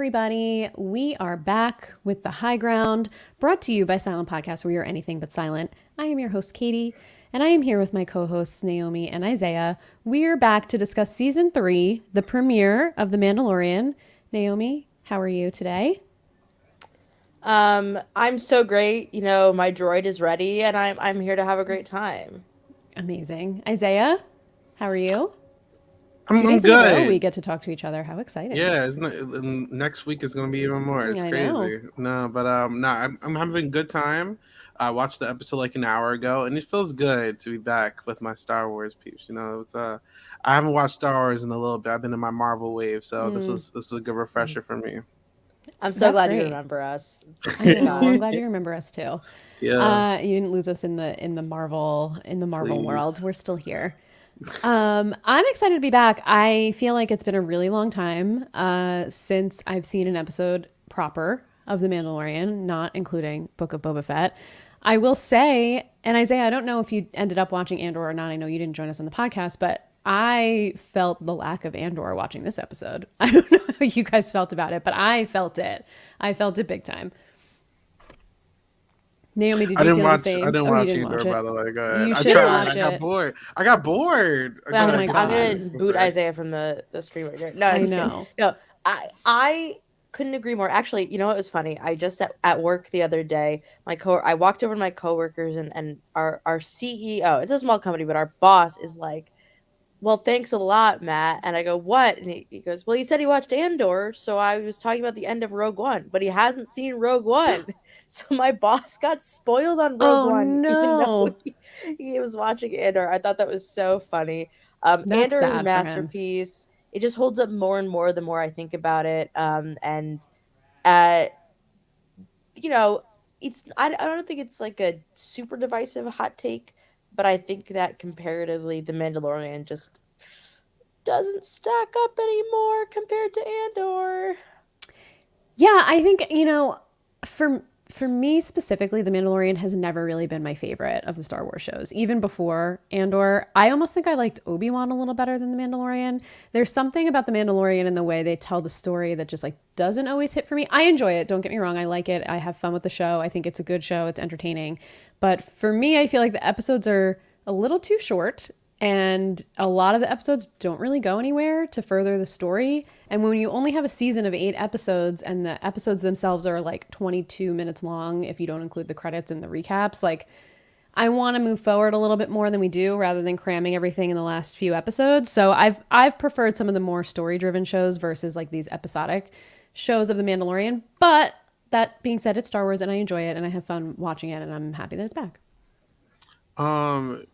everybody. We are back with The High Ground, brought to you by Silent Podcast, where you're anything but silent. I am your host, Katie, and I am here with my co-hosts, Naomi and Isaiah. We are back to discuss Season 3, the premiere of The Mandalorian. Naomi, how are you today? I'm so great. You know, my droid is ready, and I'm here to have a great time. Amazing. Isaiah, how are you? I'm, 2 days I'm in a row, we good. get to talk to each other. How exciting. Yeah, isn't it, next week is gonna be even more. It's I know. crazy. No, but no, I'm having a good time. I watched the episode like an hour ago, and it feels good to be back with my Star Wars peeps. You know, it's I haven't watched Star Wars in a little bit. I've been in my Marvel wave, so this was a good refresher for me. I'm so That's glad you great. remember us. I Thank know. I'm God. glad you remember us too. Yeah, You didn't lose us in the Marvel world. please. We're still here. I'm excited to be back. I feel like it's been a really long time since I've seen an episode proper of The Mandalorian, not including Book of Boba Fett. I will say, and Isaiah, I don't know if you ended up watching Andor or not. I know you didn't join us on the podcast, but I felt the lack of Andor watching this episode. I don't know how you guys felt about it, but I felt it. I felt it big time. Naomi, did I you didn't feel the watch. I same? didn't Oh, you watch didn't either. watch By it. the way, go ahead. You I should tried. watch I got it. bored. I got bored. I Oh gotta my I'm get to God. gonna it. boot Isaiah from the screen right here. No, I'm I just kidding. know. No, I couldn't agree more. Actually, you know what was funny? I just at work the other day, I walked over to my coworkers and our CEO. It's a small company, but our boss is like, well, thanks a lot, Matt. And I go, what? And he goes, well, he said he watched Andor, so I was talking about the end of Rogue One, but he hasn't seen Rogue One. So my boss got spoiled on Rogue Oh One, even though no. he was watching Andor. I thought that was so funny. That's Andor is a sad for him. masterpiece. It just holds up more and more the more I think about it. And uh, you know, I don't think it's like a super divisive hot take, but I think that comparatively, The Mandalorian just doesn't stack up anymore compared to Andor. Yeah, I think, for me specifically, The Mandalorian has never really been my favorite of the Star Wars shows. Even before Andor, I almost think I liked Obi-Wan a little better than The Mandalorian. There's something about The Mandalorian and the way they tell the story that just like doesn't always hit for me. I enjoy it, don't get me wrong. I like it. I have fun with the show. I think it's a good show. It's entertaining. But for me, I feel like the episodes are a little too short and a lot of the episodes don't really go anywhere to further the story. And when you only have a season of 8 episodes and the episodes themselves are like 22 minutes long, if you don't include the credits and the recaps, like I want to move forward a little bit more than we do rather than cramming everything in the last few episodes. So I've preferred some of the more story-driven shows versus like these episodic shows of The Mandalorian. But that being said, it's Star Wars and I enjoy it and I have fun watching it and I'm happy that it's back. Um,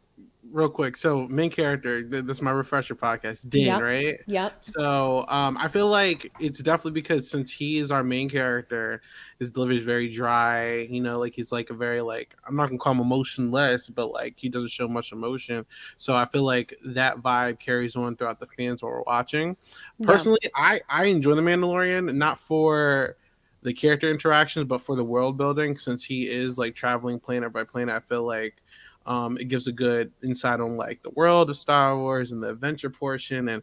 real quick. So main character, this is my refresher podcast, Din, Yep. right? Yep. So I feel like it's definitely because since he is our main character, his delivery is very dry. You know, like he's like a very like I'm not gonna call him emotionless, but like he doesn't show much emotion. So I feel like that vibe carries on throughout the fans while we're watching. Yeah. Personally, I enjoy the Mandalorian, not for the character interactions, but for the world building. Since he is like traveling planet by planet, I feel like it gives a good insight on like the world of Star Wars and the adventure portion, and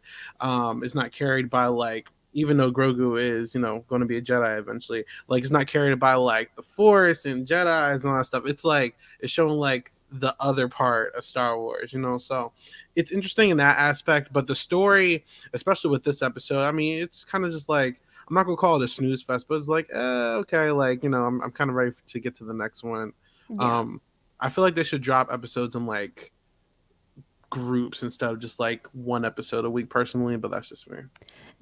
it's not carried by like even though Grogu is going to be a Jedi eventually, like it's not carried by like the Force and Jedi's and all that stuff. It's like it's showing like the other part of Star Wars, so it's interesting in that aspect. But the story, especially with this episode, I mean, it's kind of just like I'm not gonna call it a snooze fest, but it's like okay, like I'm kind of ready to get to the next one. Yeah. Um, I feel like they should drop episodes in like groups instead of just like one episode a week personally, but that's just me.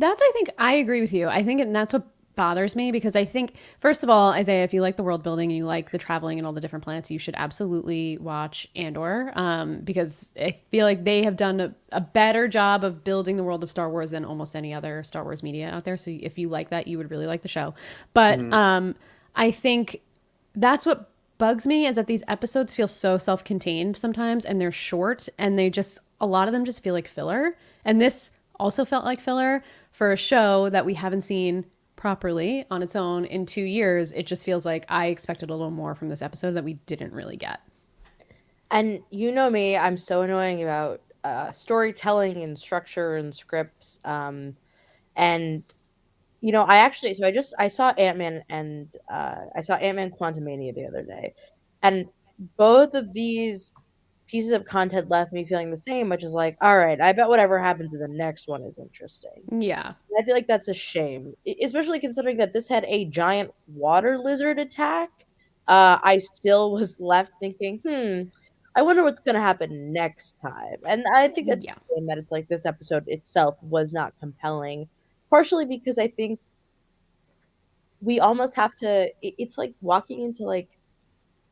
I think, I agree with you. I think, and that's what bothers me because I think, first of all, Isaiah, if you like the world building and you like the traveling and all the different planets, you should absolutely watch Andor because I feel like they have done a better job of building the world of Star Wars than almost any other Star Wars media out there. So if you like that, you would really like the show. But Mm-hmm. I think that's what bugs me is that these episodes feel so self-contained sometimes and they're short and they just a lot of them just feel like filler and this also felt like filler for a show that we haven't seen properly on its own in 2 years. It just feels like I expected a little more from this episode that we didn't really get. And you know me, I'm so annoying about storytelling and structure and scripts. And I saw Ant-Man and I saw Ant-Man Quantumania the other day. And both of these pieces of content left me feeling the same, which is like, all right, I bet whatever happens in the next one is interesting. Yeah. I feel like that's a shame, especially considering that this had a giant water lizard attack. I still was left thinking, I wonder what's going to happen next time. And I think that's Yeah. a shame that it's like this episode itself was not compelling, partially because I think we almost have to, it's like walking into like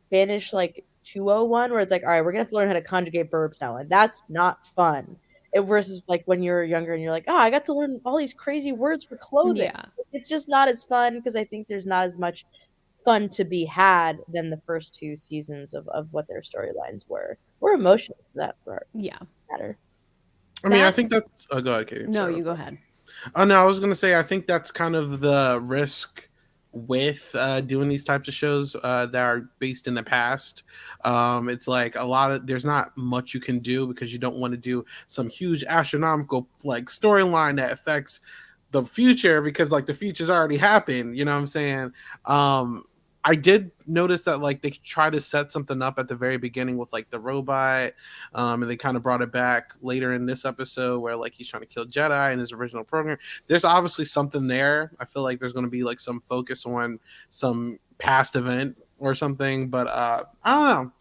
Spanish like 201 where it's like, all right, we're gonna have to learn how to conjugate verbs now, and that's not fun. It versus like when you're younger and you're like, oh, I got to learn all these crazy words for clothing. Yeah. It's just not as fun because I think there's not as much fun to be had than the first two seasons of what their storylines were. We're emotional for that part Yeah. matter. I mean, I That think that's. Oh, go ahead, Katie. I'm No, sorry. you go ahead. Oh no, I was gonna say I think that's kind of the risk with doing these types of shows that are based in the past. It's like a lot of there's not much you can do because you don't want to do some huge astronomical like storyline that affects the future because like the future's already happened. You know what I'm saying? I did notice that like they try to set something up at the very beginning with like the robot, and they kind of brought it back later in this episode where like he's trying to kill Jedi in his original program. There's obviously something there. I feel like there's going to be like some focus on some past event or something, but I don't know.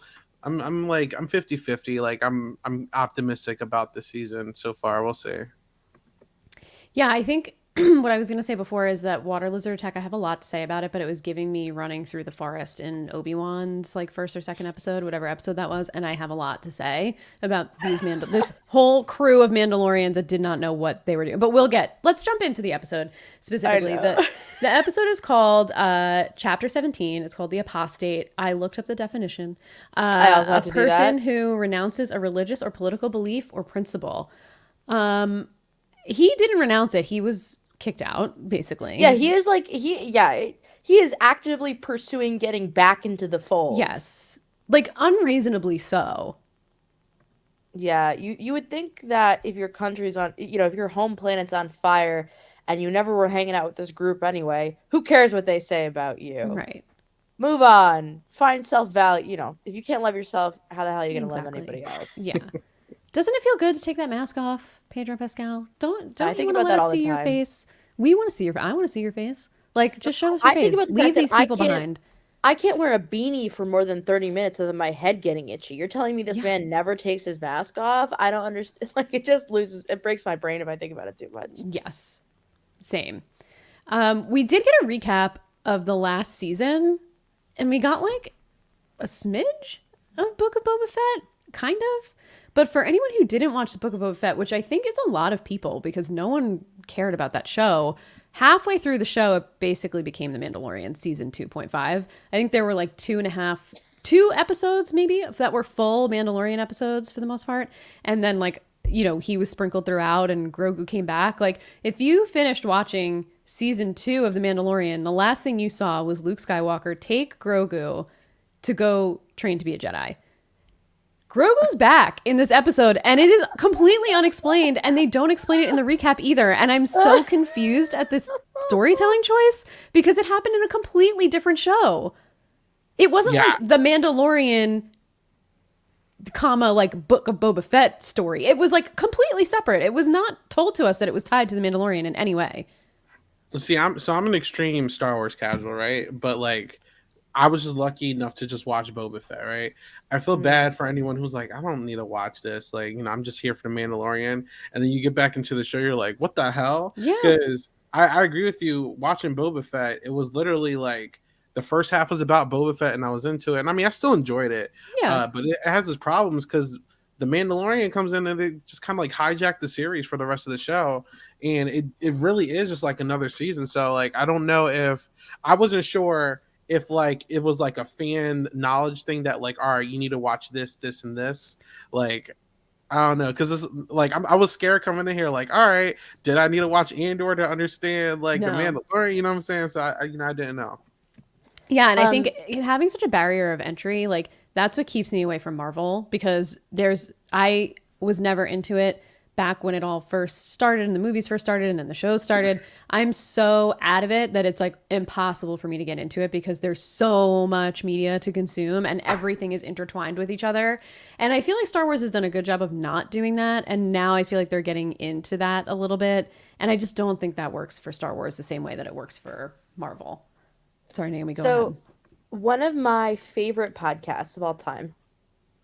I'm 50-50. Like I'm optimistic about this season so far. We'll see. Yeah, I think what I was going to say before is that water lizard attack, I have a lot to say about it, but it was giving me running through the forest in Obi-Wan's like first or second episode, whatever episode that was, and I have a lot to say about this whole crew of Mandalorians that did not know what they were doing. But let's jump into the episode specifically. The episode is called Chapter 17. It's called The Apostate. I looked up the definition. I also A had to do person that. who renounces a religious or political belief or principle. He didn't renounce it. He was kicked out, basically. Yeah, he is like he is actively pursuing getting back into the fold. Yes. Like unreasonably so. Yeah, you would think that if your country's on, if your home planet's on fire and you never were hanging out with this group anyway, who cares what they say about you? Right. Move on. Find self-value. If you can't love yourself, how the hell are you going to love Exactly. anybody else? Yeah. Doesn't it feel good to take that mask off, Pedro Pascal? Don't I you think want to about let that all us the see your time. face? We want to see your I want to see your face. Like just show us your I think face. about the Leave fact that these people can't behind. I can't wear a beanie for more than 30 minutes without my head getting itchy. You're telling me this Yeah. man never takes his mask off? I don't understand. Like it breaks my brain if I think about it too much. Yes. Same. We did get a recap of the last season, and we got like a smidge of Book of Boba Fett, kind of. But for anyone who didn't watch the Book of Boba Fett, which I think is a lot of people because no one cared about that show, halfway through the show, it basically became The Mandalorian season 2.5. I think there were like two episodes maybe that were full Mandalorian episodes for the most part. And then like, he was sprinkled throughout and Grogu came back. Like if you finished watching season 2 of The Mandalorian, the last thing you saw was Luke Skywalker take Grogu to go train to be a Jedi. Grogu's back in this episode, and it is completely unexplained, and they don't explain it in the recap either. And I'm so confused at this storytelling choice because it happened in a completely different show. It wasn't like the Mandalorian, like Book of Boba Fett story. It was like completely separate. It was not told to us that it was tied to the Mandalorian in any way. See, I'm an extreme Star Wars casual, right? But like, I was just lucky enough to just watch Boba Fett, right? I feel bad for anyone who's like, I don't need to watch this. Like, I'm just here for the Mandalorian. And then you get back into the show, you're like, what the hell? Yeah. Because I agree with you. Watching Boba Fett, it was literally like the first half was about Boba Fett, and I was into it. And I mean, I still enjoyed it. Yeah. But it has its problems because the Mandalorian comes in and it just kind of like hijacked the series for the rest of the show. And it really is just like another season. So like, I don't know if I wasn't sure if like it was like a fan knowledge thing that like, all right, you need to watch this, and this. Like, I don't know, because it's like I was scared coming in here. Like, all right, did I need to watch Andor to understand like the Mandalorian? You know what I'm saying? So I didn't know. Yeah, and I think having such a barrier of entry, like that's what keeps me away from Marvel because I was never into it back when it all first started and the movies first started and then the shows started. I'm so out of it that it's like impossible for me to get into it because there's so much media to consume and everything is intertwined with each other. And I feel like Star Wars has done a good job of not doing that. And now I feel like they're getting into that a little bit. And I just don't think that works for Star Wars the same way that it works for Marvel. Sorry, Naomi, go ahead. So, one of my favorite podcasts of all time,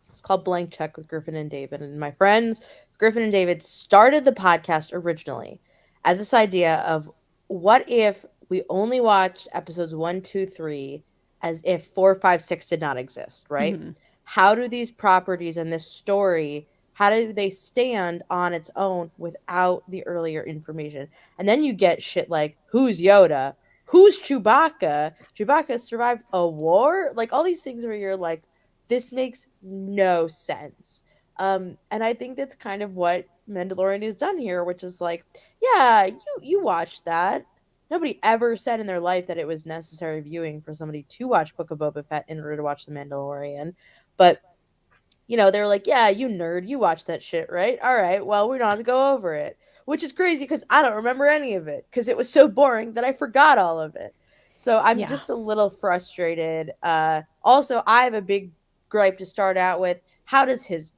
it's called Blank Check with Griffin and David. And my friends, Griffin and David, started the podcast originally as this idea of what if we only watched episodes 1, 2, 3 as if 4, 5, 6 did not exist, right? Mm-hmm. How do these properties and this story, how do they stand on its own without the earlier information? And then you get shit like, who's Yoda? Who's Chewbacca? Chewbacca survived a war? Like all these things where you're like, this makes no sense. And I think that's kind of what Mandalorian has done here, which is like, yeah, you watched that. Nobody ever said in their life that it was necessary viewing for somebody to watch Book of Boba Fett in order to watch The Mandalorian. But they were like, yeah, you nerd, you watched that shit, right? All right, well, we don't have to go over it, which is crazy because I don't remember any of it because it was so boring that I forgot all of it. So I'm Yeah. just a little frustrated. Also, I have a big gripe to start out with. How does his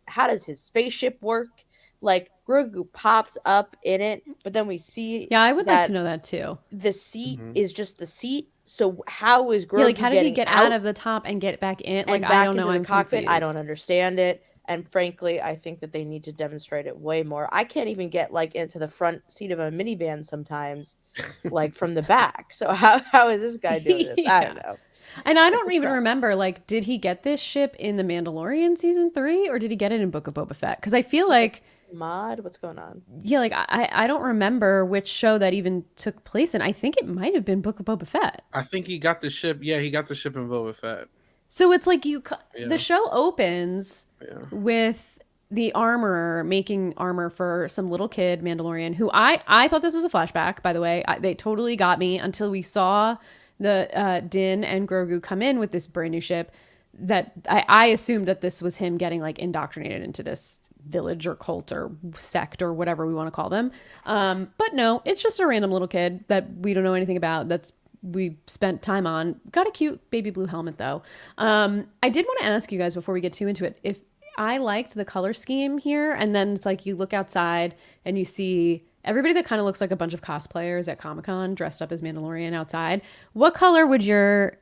spaceship work? Like Grogu pops up in it, but then we see Yeah, I would like that to know that too. the seat Mhm. is just the seat. So how is Grogu Yeah, like how did he getting get out out of the top and get back in? Like and I back don't know. into the I'm cockpit? confused. I don't understand it. And frankly, I think that they need to demonstrate it way more. I can't even get like into the front seat of a minivan sometimes, like from the back. So how is this guy doing this? I don't Yeah. know. And I It's don't a even problem. remember, like, did he get this ship in The Mandalorian season 3 or did he get it in Book of Boba Fett? Because I feel like, Mod, what's going on? yeah, like I don't remember which show that even took place in. I think it might have been Book of Boba Fett. I think he got the ship. Yeah, he got the ship in Boba Fett. So it's like the Yeah, show opens yeah. with the armorer making armor for some little kid Mandalorian who I thought this was a flashback, by the way. They totally got me until we saw the Din and Grogu come in with this brand new ship that I assumed that this was him getting like indoctrinated into this village or cult or sect or whatever we want to call them. But no, it's just a random little kid that we don't know anything about we spent time on. Got a cute baby blue helmet though. I did want to ask you guys before we get too into it if I liked the color scheme here, and then it's like you look outside and you see everybody that kind of looks like a bunch of cosplayers at Comic-Con dressed up as Mandalorian outside. What color would your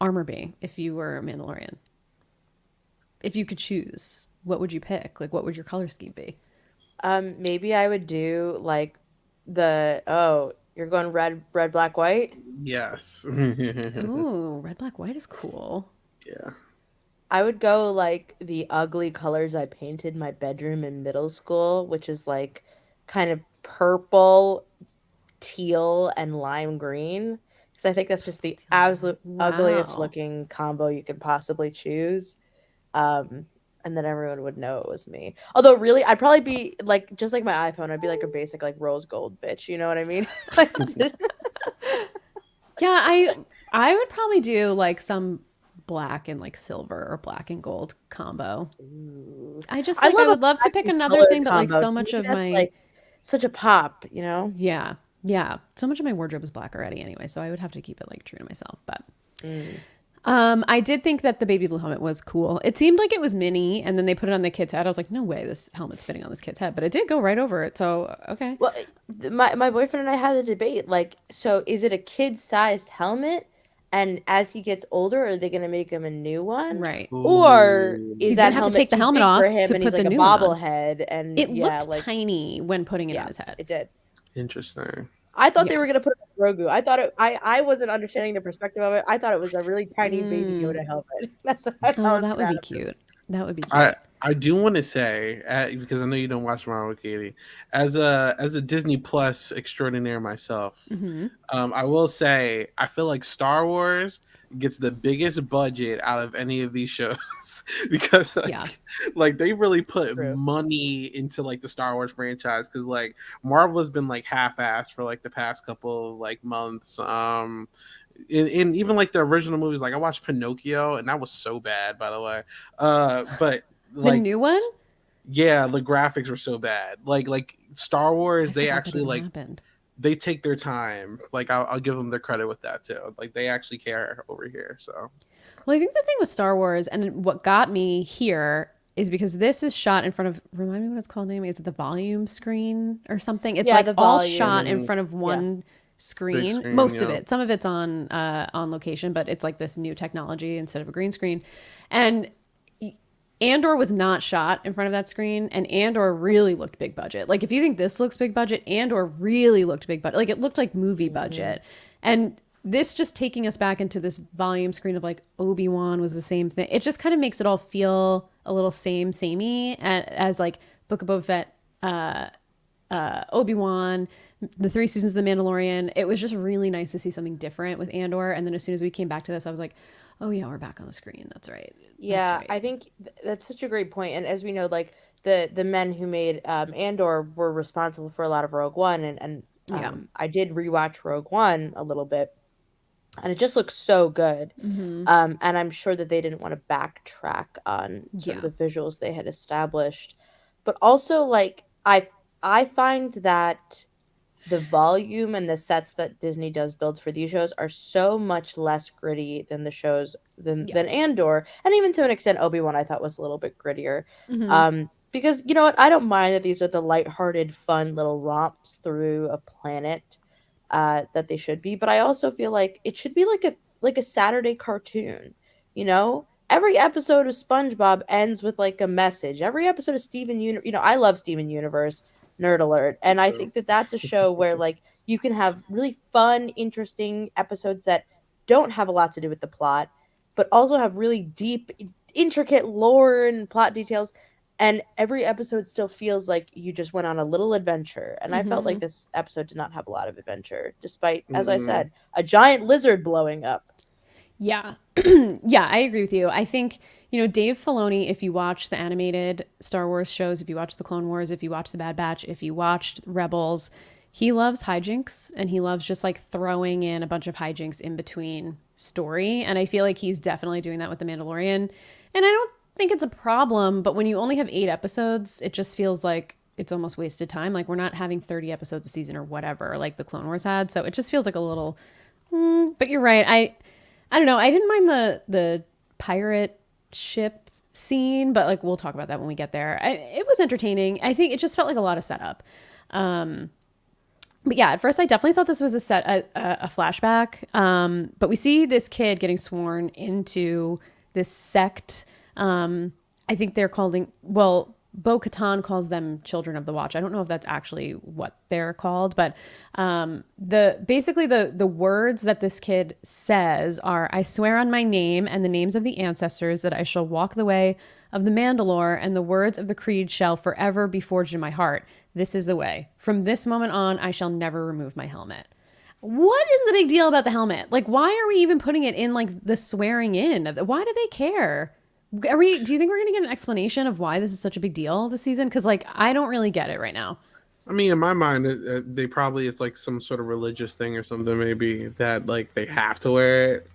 armor be if you were a Mandalorian? If you could choose, what would you pick? Like, what would your color scheme be? Maybe I would do like you're going red, black, white. Yes. Ooh, red, black, white is cool. Yeah. I would go like the ugly colors I painted my bedroom in middle school, which is like kind of purple, teal, and lime green. Because I think that's just the absolute ugliest Wow. looking combo you could possibly choose. And then everyone would know it was me. Although really, I'd probably be like just like my iPhone. I'd be like a basic like rose gold bitch. You know what I mean? Yeah, I would probably do like some black and like silver or black and gold combo. I just like I love a would love to black pick and another color thing, but like combo. so To much me, of that's my like such a pop. You know? yeah, yeah, so much of my wardrobe is black already anyway, so I would have to keep it like true to myself. But I did think that the baby blue helmet was cool. It seemed like it was mini, and then they put it on the kid's head. I was like, no way, this helmet's fitting on this kid's head, but it did go right over it. So okay, Well, my boyfriend and I had a debate. Like, so is it a kid-sized helmet? And as he gets older, are they going to make him a new one? right. Or Ooh. is He's that gonna have to helmet take the too helmet big for off him to and he's put like the a new one on. bobblehead? And It yeah, looked like tiny when putting it on yeah, his head. it did. Interesting. I thought they Yeah. were gonna put it on Grogu. I thought I wasn't understanding the perspective of it. I thought it was a really tiny baby Yoda helmet. That's what I thought Oh, was that would gonna be happen. cute. That would be cute. I do want to say because I know you don't watch Marvel, Katie, as a Disney Plus extraordinaire myself, Hmm. I will say I feel like Star Wars gets the biggest budget out of any of these shows because Yeah. like they really put True. money into like the Star Wars franchise because like Marvel has been like half-assed for like the past couple of like months. In even like the original movies, like I watched Pinocchio and that was so bad, by the way. But The like new one? Yeah, the graphics were so bad. Like Star I Wars, they forgot that actually even like happened. they take their time. Like I'll give them their credit with that too. Like they actually care over here. So Well, I think the thing with Star Wars and what got me here is because this is shot in front of, remind me what it's called, Naomi. Is it the volume screen or something? It's Yeah, like the all volume shot in is mm, front of yeah. one big screen. screen, Most of yeah. it. Some of it's on location, but it's like this new technology instead of a green screen. And Andor was not shot in front of that screen, and Andor really looked big budget. Like if you think this looks big budget, Andor really looked big budget. Like it looked like movie Hmm. budget. And this just taking us back into this volume screen of like Obi-Wan was the same thing. It just kind of makes it all feel a little samey as like Book of Boba Fett, Obi-Wan, the 3 seasons of The Mandalorian. It was just really nice to see something different with Andor. And then as soon as we came back to this, I was like, oh yeah, we're back on the screen. That's right. That's Yeah, right. I think that's such a great point. And as we know, like the men who made Andor were responsible for a lot of Rogue One, and Yeah. I did rewatch Rogue One a little bit, and it just looks so good. Mm-hmm. And I'm sure that they didn't want to backtrack on sort of Yeah. the visuals they had established, but also like I find that the volume and the sets that Disney does build for these shows are so much less gritty than the shows Yeah. than Andor, and even to an extent Obi-Wan I thought was a little bit grittier. Mm-hmm. Because you know what, I don't mind that these are the lighthearted, fun little romps through a planet that they should be, but I also feel like it should be like a Saturday cartoon. You know, every episode of SpongeBob ends with like a message. Every episode of you know, I love Steven Universe, nerd alert, and I So think that that's a show where like you can have really fun, interesting episodes that don't have a lot to do with the plot, but also have really deep, intricate lore and plot details. And every episode still feels like you just went on a little adventure. And I felt Mm-hmm. like this episode did not have a lot of adventure, despite, as I mm-mm. said, a giant lizard blowing up. Yeah. Yeah, I agree with you. I think, Dave Filoni, if you watch the animated Star Wars shows, if you watch the Clone Wars, if you watch the Bad Batch, if you watched Rebels, he loves hijinks and he loves just like throwing in a bunch of hijinks in between story. And I feel like he's definitely doing that with The Mandalorian. And I don't think it's a problem, but when you only have 8 episodes, it just feels like it's almost wasted time. Like we're not having 30 episodes a season or whatever, like the Clone Wars had. So it just feels like a little, but you're right. I don't know. I didn't mind the pirate ship scene, but like we'll talk about that when we get there. It was entertaining. I think it just felt like a lot of setup. Um, but yeah, at first I definitely thought this was a flashback. But we see this kid getting sworn into this sect. I think they're calling, well, Bo Katan calls them Children of the Watch. I don't know if that's actually what they're called, but the words that this kid says are, "I swear on my name and the names of the ancestors that I shall walk the way of the Mandalore, and the words of the creed shall forever be forged in my heart. This is the way. From this moment on, I shall never remove my helmet." What is the big deal about the helmet? Like, why are we even putting it in like the swearing in of why do they care? Do you think we're going to get an explanation of why this is such a big deal this season? Because like I don't really get it right now. I mean, in my mind, they probably it's like some sort of religious thing or something. Maybe that like they have to wear it.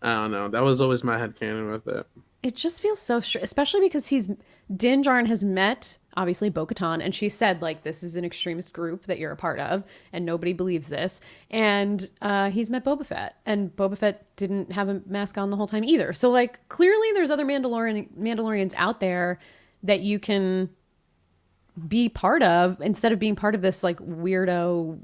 I don't know. That was always my headcanon with it. It just feels so strange, especially because Din Djarin has met obviously Bo-Katan, and she said like this is an extremist group that you're a part of, and nobody believes this. And he's met Boba Fett, and Boba Fett didn't have a mask on the whole time either. So like clearly there's other Mandalorians out there that you can be part of instead of being part of this like weirdo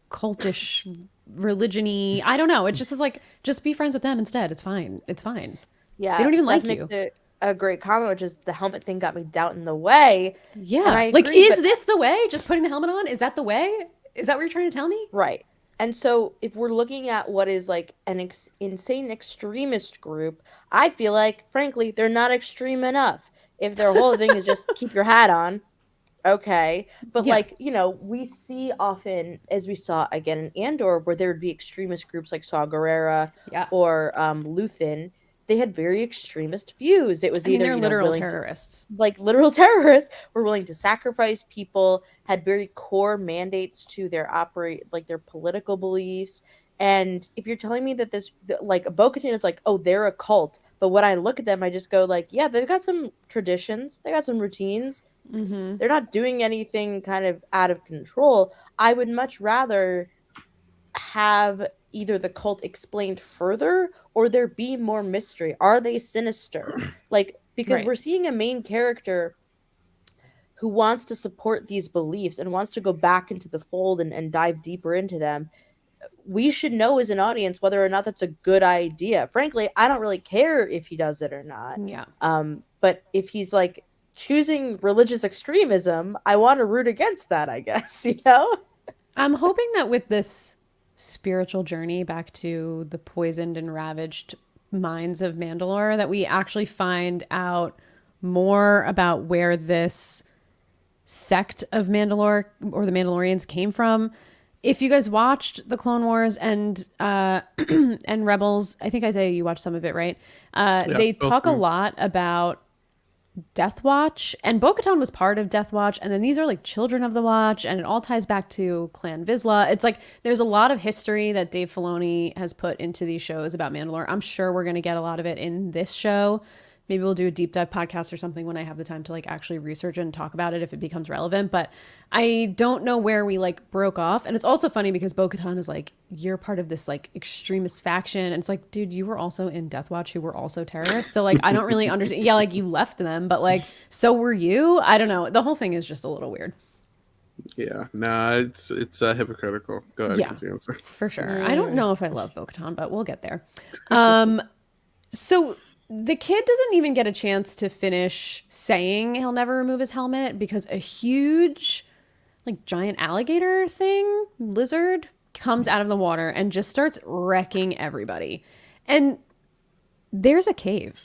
cultish religion-y. I don't know. It just is like just be friends with them instead. It's fine. It's fine. They Yeah, don't even Seth like makes you. a great comment, which is the helmet thing got me doubt in the way. And I Yeah. Like, agree, is but this the way? Just putting the helmet on? Is that the way? Is that what you're trying to tell me? right. And so if we're looking at what is like an insane extremist group, I feel like, frankly, they're not extreme enough. If their whole thing is just keep your hat on, okay. But Yeah. like, you know, we see often, as we saw again in Andor, where there would be extremist groups like Saw Gerrera Yeah. or Luthen. They had very extremist views. It was I mean, either, they're you know, literal willing to, terrorists. like literal terrorists were willing to sacrifice people, had very core mandates to their operate, like their political beliefs. And if you're telling me that this, like Bo-Katan is like, oh, they're a cult, but when I look at them, I just go like, yeah, they've got some traditions, they got some routines, They're not doing anything kind of out of control. I would much rather have either the cult explained further or there be more mystery. Are they sinister? Like, because Right. we're seeing a main character who wants to support these beliefs and wants to go back into the fold and dive deeper into them. We should know as an audience whether or not that's a good idea. Frankly, I don't really care if he does it or not. Yeah. But if he's like choosing religious extremism, I want to root against that, I guess, you know? I'm hoping that with this spiritual journey back to the poisoned and ravaged minds of Mandalore, that we actually find out more about where this sect of Mandalore or the Mandalorians came from. If you guys watched the Clone Wars and and Rebels, I think Isaiah, you watched some of it, right? Yeah, They both talk a of them. lot about Death Watch, and Bo-Katan was part of Death Watch, and then these are like children of the Watch, and it all ties back to Clan Vizsla. It's like there's a lot of history that Dave Filoni has put into these shows about Mandalore. I'm sure we're going to get a lot of it in this show. Maybe we'll do a deep dive podcast or something when I have the time to like actually research and talk about it if it becomes relevant. But I don't know where we like broke off. And it's also funny because Bo-Katan is like, you're part of this like extremist faction. And it's like, dude, you were also in Death Watch, who were also terrorists. So like, I don't really understand. Yeah, like you left them, but like, so were you? I don't know. The whole thing is just a little weird. Yeah, no, it's hypocritical. Go ahead, Yeah, continue. for sure. I don't know if I love Bo-Katan, but we'll get there. So the kid doesn't even get a chance to finish saying he'll never remove his helmet because a huge, like, giant alligator thing, lizard, comes out of the water and just starts wrecking everybody. And there's a cave,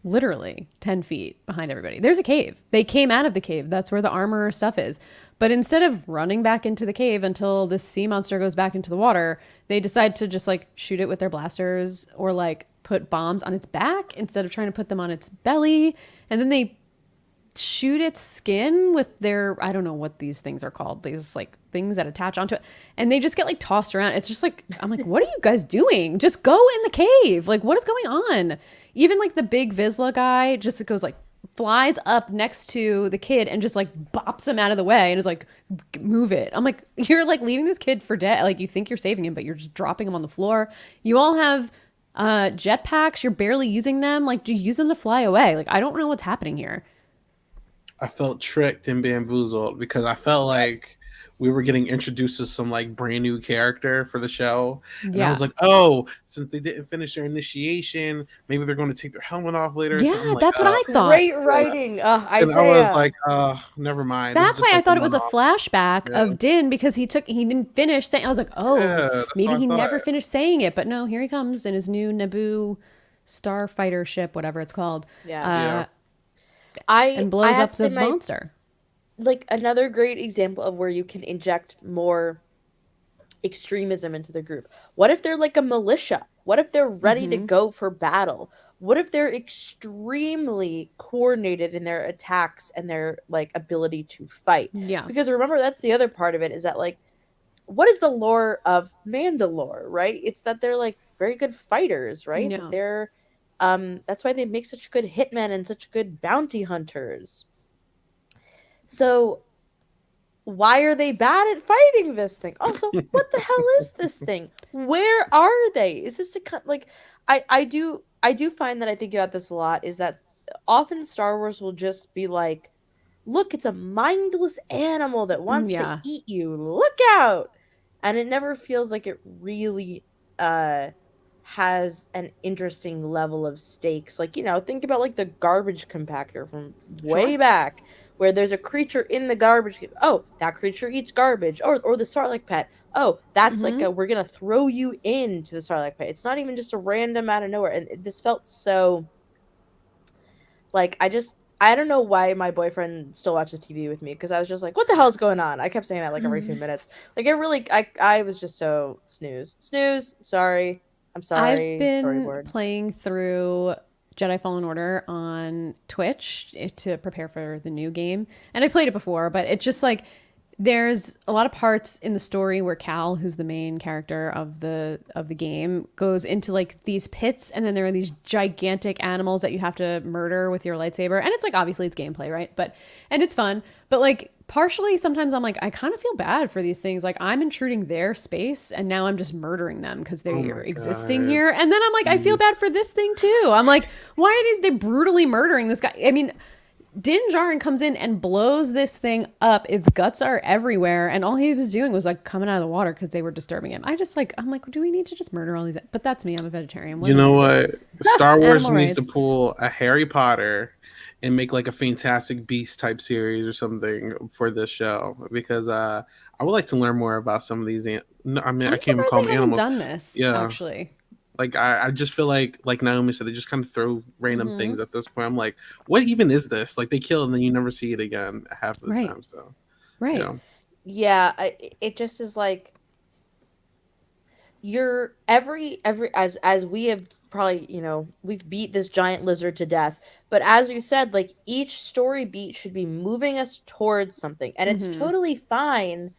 literally 10 feet behind everybody. There's a cave. They came out of the cave. That's where the armor stuff is. But instead of running back into the cave until this sea monster goes back into the water, they decide to just like shoot it with their blasters or like put bombs on its back instead of trying to put them on its belly. And then they shoot its skin with their, I don't know what these things are called, these like things that attach onto it, and they just get like tossed around. It's just like, I'm like, what are you guys doing? Just go in the cave. Like, what is going on? Even like the big Vizsla guy just goes like, flies up next to the kid and just like bops him out of the way and is like, move it. I'm like, you're like leaving this kid for dead. Like, you think you're saving him, but you're just dropping him on the floor. You all have jetpacks. You're barely using them. Like, do you use them to fly away? Like, I don't know what's happening here. I felt tricked and bamboozled because I felt like we were getting introduced to some like brand new character for the show. And I Yeah. was like, oh, since they didn't finish their initiation, maybe they're going to take their helmet off later or something. Yeah, Like, that's what I thought. Great writing. and I was Isaiah. like, never mind. This is That's just why I like thought it was a one-off. flashback Yeah. of Din because he didn't finish saying. I was like, oh, Yeah, that's maybe what I he thought. never finished saying it. But no, here he comes in his new Naboo starfighter ship, whatever it's called. Yeah. And I blows have up to the say my monster. like another great example of where you can inject more extremism into the group. What if they're like a militia? What if they're ready to go for battle? What if they're extremely coordinated in their attacks and their like ability to fight? Yeah. Because remember, that's the other part of it is that like what is the lore of Mandalore, right? It's that they're like very good fighters, right? Yeah. That they're that's why they make such good hitmen and such good bounty hunters. So why are they bad at fighting this thing? Also, what the hell is this thing? Where are they? Is this like I do find that I think about this a lot is that often Star Wars will just be like, look, it's a mindless animal that wants Yeah. to eat you. Look out. And it never feels like it really has an interesting level of stakes. Like, you know, think about like the garbage compactor from way Sure. back where there's a creature in the garbage. Oh, that creature eats garbage. Or the Sarlacc pit. Oh, that's like we're going to throw you into the Sarlacc pit. It's not even just a random out of nowhere. And this felt so like I don't know why my boyfriend still watches TV with me because I was just like, what the hell is going on? I kept saying that like every 2 minutes. Like it really I was just so snooze. Sorry. I'm sorry. I've been Storyboards. playing through Jedi Fallen Order on Twitch to prepare for the new game. And I played it before, but it's just like there's a lot of parts in the story where Cal, who's the main character of the game, goes into like these pits, and then there are these gigantic animals that you have to murder with your lightsaber. And it's like, obviously it's gameplay, right? And it's fun, but like partially sometimes I'm like, I kind of feel bad for these things. Like, I'm intruding their space and now I'm just murdering them because Oh they're my existing god. here. And then I'm like, I feel bad for this thing too. I'm like, why are they brutally murdering this guy? I mean, Din Djarin comes in and blows this thing up. Its guts are everywhere, and all he was doing was like coming out of the water because they were disturbing him. I'm like, do we need to just murder all these? But that's me. I'm a vegetarian. What You am I know gonna do? what? Star Wars Animal needs to rights. pull a Harry Potter and make like a Fantastic Beast type series or something for this show, because I would like to learn more about some of these. No, I mean, I I'm can't even surprised call they them haven't animals. done this Yeah, actually. like I just feel like Naomi said, they just kind of throw random Hmm. things at this point. I'm like, what even is this? Like they kill and then you never see it again half of the Right. time. So Right. yeah, Yeah, it just is like you're every as we have probably, we've beat this giant lizard to death, but as you said, like each story beat should be moving us towards something, and it's Hmm. totally fine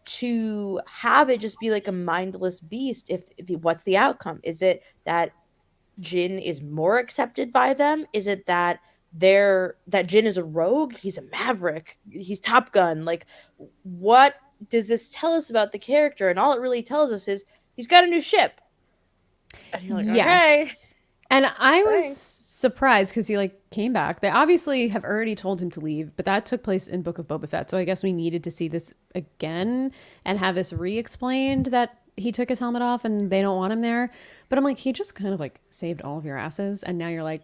to have it just be like a mindless beast. If what's the outcome? Is it that Jin is more accepted by them? Is it that that Jin is a rogue? He's a maverick. He's Top Gun. Like, what does this tell us about the character? And all it really tells us is he's got a new ship. And you're like, okay, Yes. And I was thanks. surprised because he like came back. They obviously have already told him to leave, but that took place in Book of Boba Fett. So I guess we needed to see this again and have this re-explained that he took his helmet off and they don't want him there. But I'm like, he just kind of like saved all of your asses, and now you're like,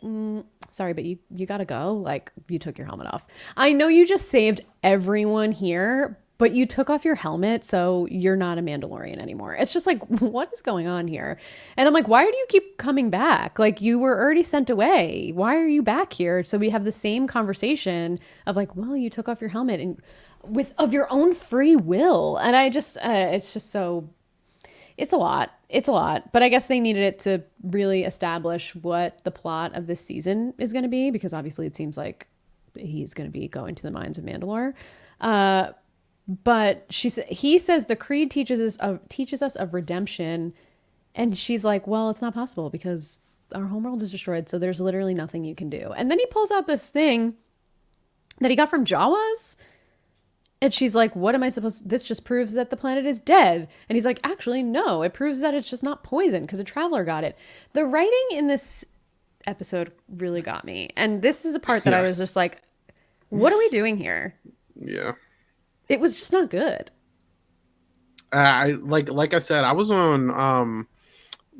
sorry, but you gotta go. Like, you took your helmet off. I know you just saved everyone here, but you took off your helmet, so you're not a Mandalorian anymore. It's just like, what is going on here? And I'm like, why do you keep coming back? Like, you were already sent away. Why are you back here? So we have the same conversation of like, well, you took off your helmet and of your own free will. And I just, it's just so, it's a lot. It's a lot. But I guess they needed it to really establish what the plot of this season is going to be, because obviously it seems like he's going to be going to the mines of Mandalore. But he says the creed teaches us of redemption, and she's like, well, it's not possible because our homeworld is destroyed, so there's literally nothing you can do. And then he pulls out this thing that he got from Jawas, and she's like, what am I supposed to, this just proves that the planet is dead. And he's like, actually no, it proves that it's just not poison because a traveler got it. The writing in this episode really got me, and this is a part that I Yeah. was just like, what are we doing here? yeah. It was just not good. I like I said, I was on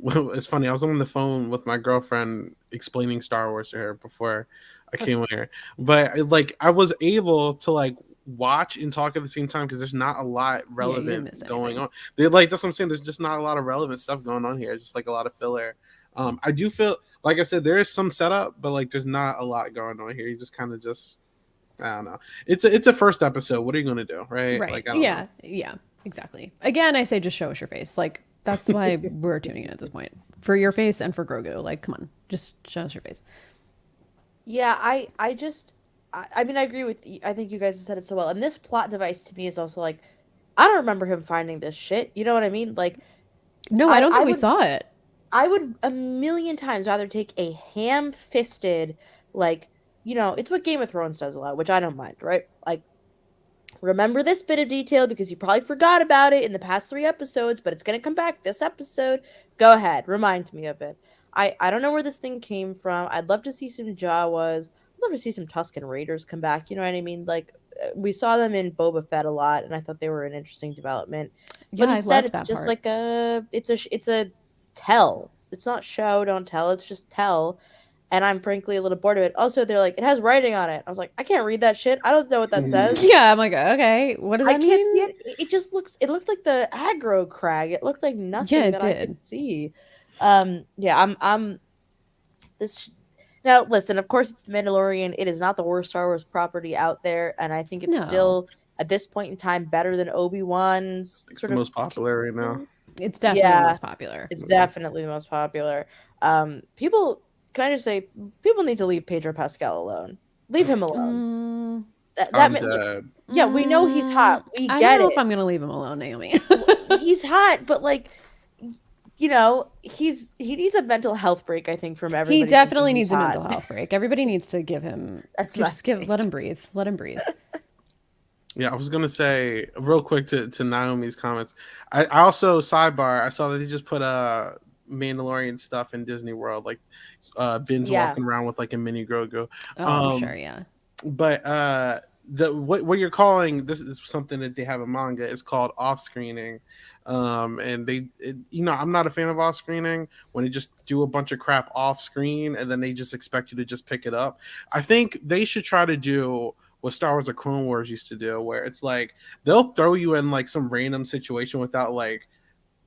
well, it's funny. I was on the phone with my girlfriend explaining Star Wars to her before I came on here. But like I was able to like watch and talk at the same time because there's not a lot Yeah, you didn't miss relevant going anything. on. They're like that's what I'm saying. There's just not a lot of relevant stuff going on here. It's just like a lot of filler. I do feel like I said there is some setup, but like there's not a lot going on here. You just kind of just I don't know. It's a first episode. What are you gonna do, right? Right. Like I don't know. Yeah, exactly. Again, I say just show us your face. Like, that's why we're tuning in at this point. For your face and for Grogu. Like, come on, just show us your face. Yeah, I mean, I agree with you. I think you guys have said it so well. And this plot device to me is also like, I don't remember him finding this shit. You know what I mean? Like, No, I don't think we saw it. I would a million times rather take a ham-fisted, like, it's what Game of Thrones does a lot, which I don't mind, right? Like, remember this bit of detail because you probably forgot about it in the past 3 episodes, but it's gonna come back this episode. Go ahead, remind me of it. I don't know where this thing came from. I'd love to see some Jawas. I'd love to see some Tusken Raiders come back. You know what I mean? Like, we saw them in Boba Fett a lot, and I thought they were an interesting development. But Yeah, I instead, loved it's that just part. like it's a tell. It's not show, don't tell. It's just tell. And I'm frankly a little bored of it. Also, they're like, it has writing on it. I was like, I can't read that shit. I don't know what that says. Yeah, I'm like, okay, what does I that can't see mean? it. It just it looked like the aggro crag. It looked like Yeah, nothing it that I could did. see. Yeah, I'm this now listen, of course it's the Mandalorian. It is not the worst Star Wars property out there, and I think it's No, still at this point in time better than Obi-Wan's It's the sort of most popular right now. it's definitely the yeah, most popular. it's definitely the most popular. People, can I just say, people need to leave Pedro Pascal alone. Leave him alone. Mm, I'm dead. Yeah, we know he's hot. We I get don't know it. if I'm gonna leave him alone, Naomi. He's hot, but like, you know, he needs a mental health break. I think from He everybody thinking definitely he's needs a hot. mental health break. Everybody needs to give him. That's my take. Let him breathe. Let him breathe. Yeah, I was gonna say real quick to Naomi's comments. I also sidebar. I saw that he just put Mandalorian stuff in Disney World, like Ben's Yeah. walking around with like a mini Grogu. Oh, I'm Um, sure. Yeah. but the what you're calling this is something that they have a manga. It's called off screening, and I'm not a fan of off screening when they just do a bunch of crap off screen and then they just expect you to just pick it up. I think they should try to do what Star Wars or Clone Wars used to do, where it's like they'll throw you in like some random situation without like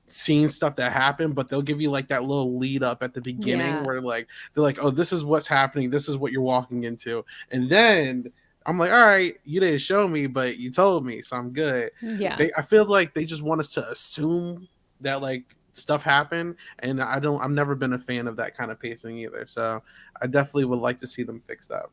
seeing stuff that happened, but they'll give you like that little lead up at the beginning Yeah. where like they're like, oh, this is what's happening, this is what you're walking into, and then I'm like, all right, you didn't show me, but you told me, so I'm good. Yeah. I feel like they just want us to assume that like stuff happened, and I've never been a fan of that kind of pacing either. So I definitely would like to see them fix that.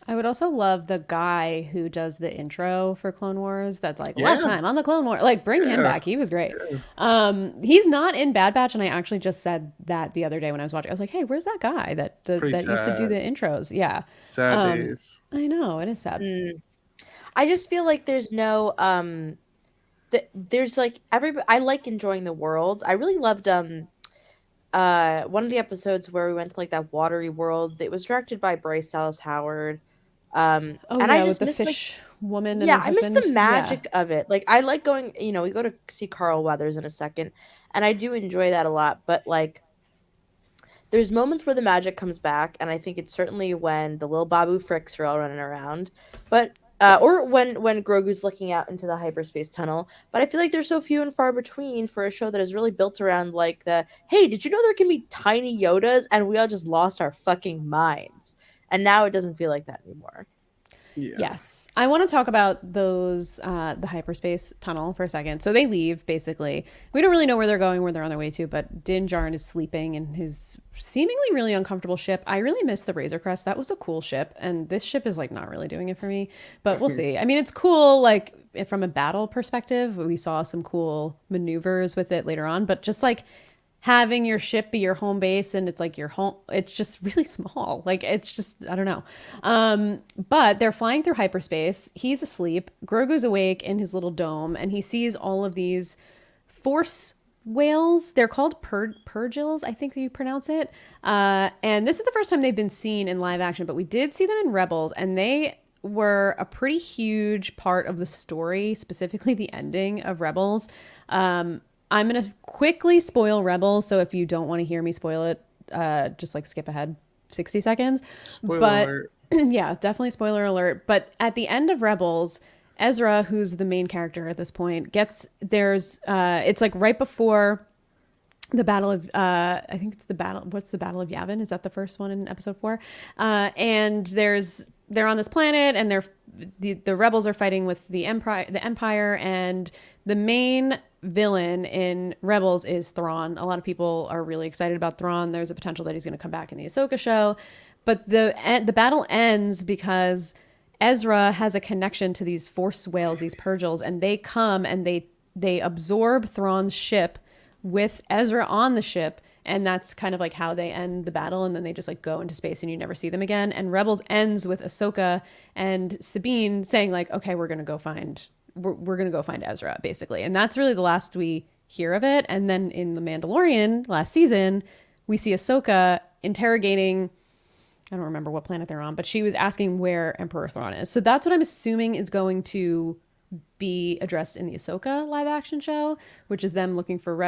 I would also love the guy who does the intro for Clone Wars. That's like last Yeah, time on the Clone Wars. Like bring him yeah, back. He was great. yeah. He's not in Bad Batch, and I actually just said that the other day when I was watching. I was like, hey, where's that guy Pretty that used to do sad. the intros? Yeah. Sad days. I know it is sad. I just feel like there's no there's like everybody. I like enjoying the worlds. I really loved one of the episodes where we went to like that watery world. It was directed by Bryce Dallas Howard. Oh And I yeah, with just the miss like fish woman and yeah, her I miss husband. the Yeah. magic of it. Like I like going, we go to see Carl Weathers in a second, and I do enjoy that a lot, but like there's moments where the magic comes back, and I think it's certainly when the little Babu Fricks are all running around, but or Yes. when Grogu's looking out into the hyperspace tunnel. But I feel like they're so few and far between for a show that is really built around like the hey, did you know there can be tiny Yodas, and we all just lost our fucking minds, and now it doesn't feel like that anymore. Yeah. Yes. I want to talk about those, the hyperspace tunnel for a second. So they leave, basically. We don't really know where they're going, where they're on their way to, but Din Djarin is sleeping in his seemingly really uncomfortable ship. I really miss the Razor Crest. That was a cool ship. And this ship is like not really doing it for me, but we'll see. I mean, it's cool, like from a battle perspective. We saw some cool maneuvers with it later on, but just like having your ship be your home base and it's like your home, it's just really small, like it's just I don't know. But they're flying through hyperspace. He's asleep, Grogu's awake in his little dome, and he sees all of these force whales. They're called purgils, I think that you pronounce it. And this is the first time they've been seen in live action, but we did see them in Rebels, and they were a pretty huge part of the story, specifically the ending of Rebels. I'm going to quickly spoil Rebels, so if you don't want to hear me spoil it, just like skip ahead 60 seconds. Spoiler But alert. yeah, definitely spoiler alert. But at the end of Rebels, Ezra, who's the main character at this point, it's like right before the battle of I think it's the battle. What's the Battle of Yavin? Is that the first one in episode 4? And they're on this planet, and the rebels are fighting with the Empire, and the main villain in Rebels is Thrawn. A lot of people are really excited about Thrawn. There's a potential that he's going to come back in the Ahsoka show, but the battle ends because Ezra has a connection to these force whales, these purgils, and they come and they absorb Thrawn's ship with Ezra on the ship, and that's kind of like how they end the battle, and then they just like go into space and you never see them again. And Rebels ends with Ahsoka and Sabine saying like, okay, we're gonna go find Ezra, basically. And that's really the last we hear of it. And then in The Mandalorian last season, we see Ahsoka interrogating, I don't remember what planet they're on, but she was asking where Emperor Thrawn is. So that's what I'm assuming is going to be addressed in the Ahsoka live action show, which is them looking for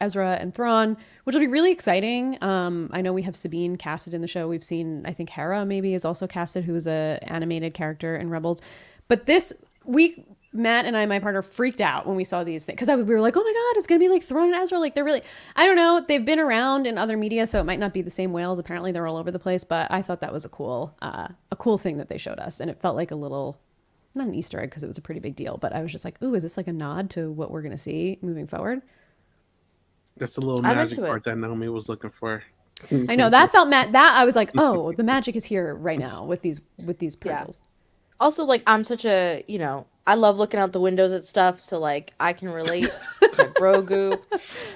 Ezra and Thrawn, which will be really exciting. I know we have Sabine casted in the show. We've seen, I think Hera maybe is also casted, who is a animated character in Rebels. But this week, Matt and I, my partner, freaked out when we saw these things because we were like, oh my God, it's going to be like Thrawn and Ezra. Like they're really, I don't know. They've been around in other media, so it might not be the same whales. Apparently they're all over the place, but I thought that was a cool thing that they showed us. And it felt like a little, not an Easter egg because it was a pretty big deal, but I was just like, ooh, is this like a nod to what we're going to see moving forward? That's the little I'm magic into part it. that Naomi was looking for. I know that felt that I was like, oh, the magic is here right now with these Yeah. purgles. Also, like, I'm such a, I love looking out the windows at stuff, so like I can relate to Grogu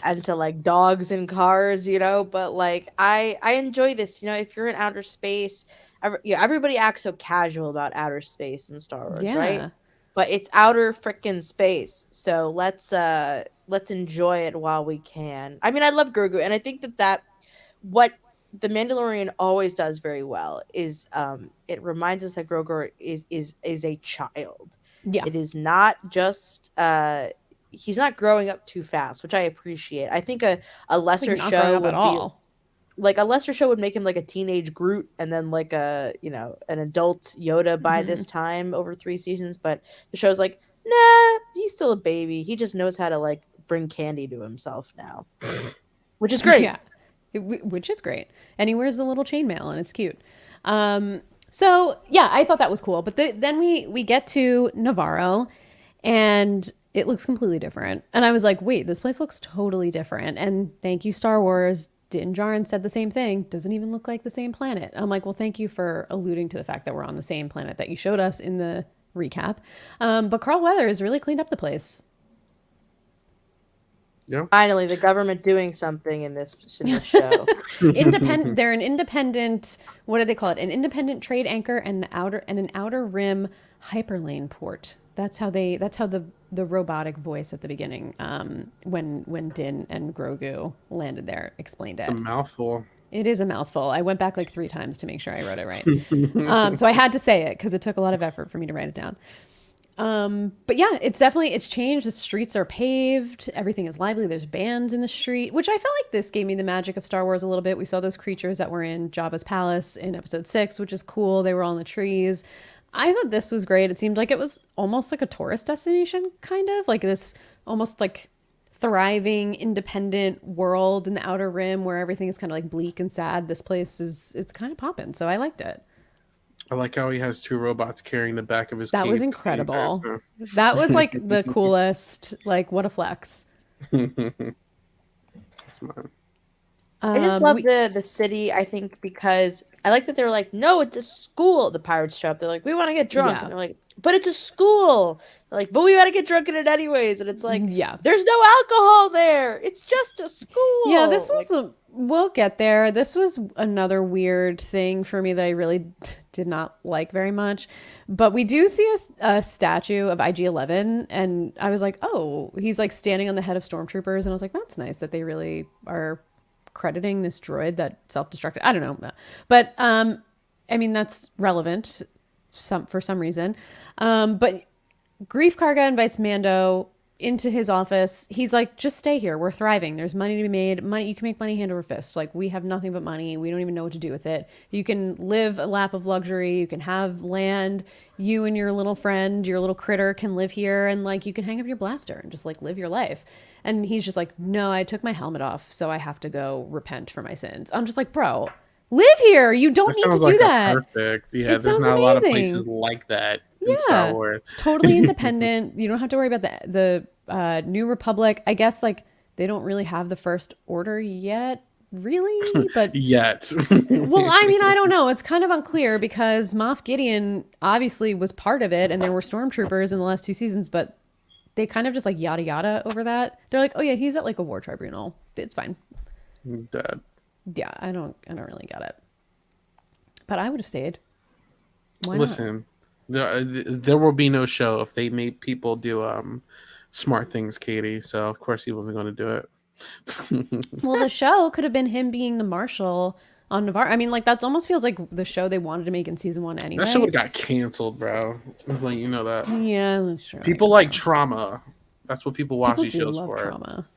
and to like dogs in cars, but like I enjoy this, if you're in outer space, everybody acts so casual about outer space in Star Wars, right? Yeah. But it's outer frickin' space. So let's enjoy it while we can. I mean, I love Grogu, and I think that what the Mandalorian always does very well is it reminds us that Grogu is a child. Yeah. It is not just he's not growing up too fast, which I appreciate. I think a It's like lesser not growing show up at would be all. like a lesser show would make him like a teenage Groot and then like a an adult Yoda by Hmm. this time over 3 seasons. But the show's like, nah, he's still a baby. He just knows how to like bring candy to himself now, which is great. Yeah. Which is great. And he wears a little chainmail and it's cute. So yeah, I thought that was cool. But then we get to Navarro and it looks completely different. And I was like, wait, this place looks totally different. And thank you, Star Wars. Din Djarin said the same thing. Doesn't even look like the same planet. I'm like, well, thank you for alluding to the fact that we're on the same planet that you showed us in the recap. But Carl Weathers really cleaned up the place. Yeah. Finally, the government doing something in this show. Independent. They're an independent. What do they call it? An independent trade anchor and an outer rim hyperlane port. That's how the robotic voice at the beginning, when Din and Grogu landed there, explained it. It's a mouthful. It is a mouthful. I went back like 3 times to make sure I wrote it right. So I had to say it because it took a lot of effort for me to write it down. But yeah, it's changed. The streets are paved. Everything is lively. There's bands in the street, which I felt like this gave me the magic of Star Wars a little bit. We saw those creatures that were in Jabba's palace in episode 6, which is cool. They were all in the trees. I thought this was great. It seemed like it was almost like a tourist destination, kind of like this almost like thriving independent world in the Outer Rim where everything is kind of like bleak and sad. This place it's kind of popping. So I liked it. I like how he has 2 robots carrying the back of his That cape was the entire incredible. time. That was like the coolest. Like, what a flex. That's mine. I just love We- the city, I think, because I like that they're like, no, it's a school. The pirates show up. They're like, we want to get drunk. Yeah. And they're like, but it's a school. They're like, but we got to get drunk in it anyways. And it's like, yeah. there's no alcohol there. It's just a school. Yeah, this Like, was we'll get there. This was another weird thing for me that I really did not like very much. But we do see a statue of IG-11 and I was like, "Oh, he's like standing on the head of stormtroopers." And I was like, "That's nice that they really are crediting this droid that self-destructed." I don't know. But I mean, that's relevant for some reason. But Grief Karga invites Mando into his office. He's like, just stay here. We're thriving. There's money to be made. Money, you can make money hand over fist. Like, we have nothing but money. We don't even know what to do with it. You can live a lap of luxury. You can have land. You and your little friend, your little critter can live here. And like, you can hang up your blaster and just like live your life. And he's just like, no, I took my helmet off, so I have to go repent for my sins. I'm just like, bro, live here. You don't need to do that. Perfect. Yeah, It there's sounds not a lot of amazing. places like that in Star Wars. Totally independent. You don't have to worry about the New Republic. I guess like they don't really have the First Order yet, really. But Yet. well, I mean, I don't know. It's kind of unclear because Moff Gideon obviously was part of it, and there were stormtroopers in the last 2 seasons, but they kind of just like yada yada over that. They're like, oh yeah, he's at like a war tribunal. It's fine. Dead. Yeah, I don't really get it. But I would have stayed. Why not? Listen, there will be no show if they make people do smart things, Katie. So of course he wasn't going to do it. Well, the show could have been him being the marshal on Navarre. I mean, like that almost feels like the show they wanted to make in season 1 anyway. That show would got canceled, bro. I'm letting you know that. Yeah, that's true. People like trauma. That's what people watch People these do shows love for. trauma.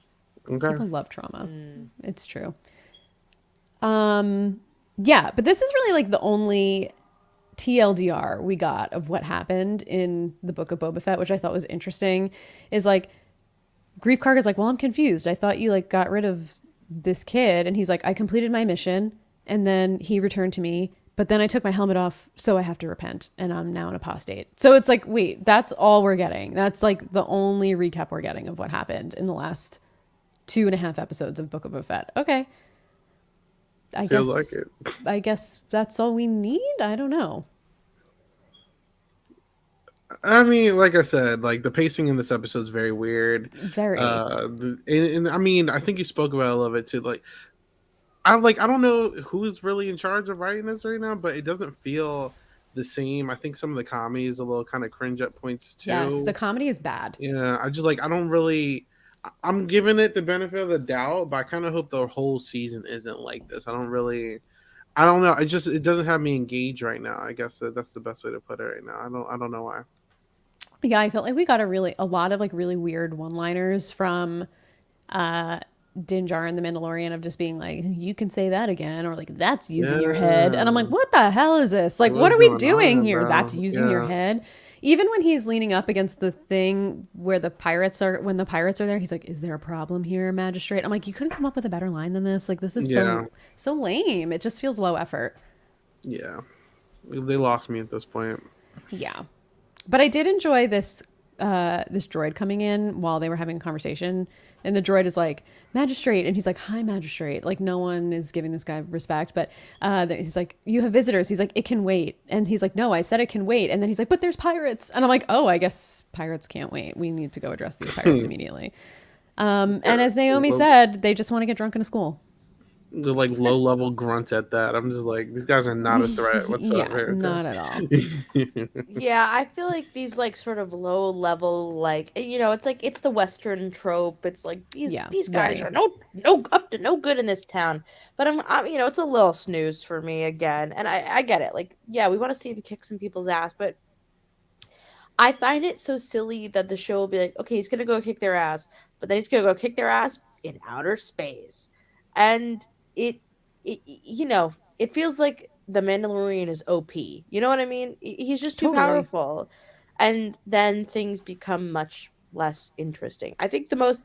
Okay. People love trauma. It's true. Yeah, but this is really like the only TLDR we got of what happened in the Book of Boba Fett, which I thought was interesting. Is like Grief Karga's like, well, I'm confused. I thought you like got rid of this kid, and he's like, I completed my mission, and then he returned to me, but then I took my helmet off, so I have to repent, and I'm now an apostate. So it's like, wait, that's all we're getting. That's like the only recap we're getting of what happened in the last 2.5 episodes of Book of Boba Fett. Okay. Feels like it. I guess that's all we need. I don't know. I mean, like I said, like the pacing in this episode is very weird. Very. And I mean, I think you spoke about it a little bit too. I don't know who's really in charge of writing this right now, but it doesn't feel the same. I think some of the comedy is a little kind of cringe at points Yes, the too. comedy is bad. Yeah, I just like I don't really. I'm giving it the benefit of the doubt, but I kind of hope the whole season isn't like this. I don't really. I don't know. It doesn't have me engaged right now. I guess that's the best way to put it right now. I don't know why. Yeah, I felt like we got a lot of like really weird one-liners from uh Din Djarin and the Mandalorian of just being like, you can say that again, or like that's using your head. And I'm like, Yeah. what the hell is this? Like, what What's are we going doing on, here? That's bro? using your Yeah. head. Even when he's leaning up against the thing where when the pirates are there, he's like, is there a problem here, magistrate? I'm like, you couldn't come up with a better line than this. Like, this is Yeah. so lame. It just feels low effort. Yeah. They lost me at this point. Yeah. But I did enjoy this droid coming in while they were having a conversation, and the droid is like, magistrate, and he's like, hi, magistrate. Like, no one is giving this guy respect, but he's like, you have visitors. He's like, it can wait. And he's like, no, I said it can wait. And then he's like, but there's pirates. And I'm like, oh, I guess pirates can't wait. We need to go address these pirates immediately. And as Naomi said, they just want to get drunk in a school. They're like low level grunts at that. I'm just like, these guys are not a threat Yeah, whatsoever. not at all. Okay. Yeah, I feel like these like sort of low level like it's like it's the Western trope. It's like Yeah, these guys very. are no up to no good in this town. But I'm it's a little snooze for me again, and I get it. Like yeah, we want to see him kick some people's ass, but I find it so silly that the show will be like, okay, he's gonna go kick their ass, but then he's gonna go kick their ass in outer space, and it, it feels like the Mandalorian is OP. You know what I mean? He's just too Totally. powerful, and then things become much less interesting. I think the most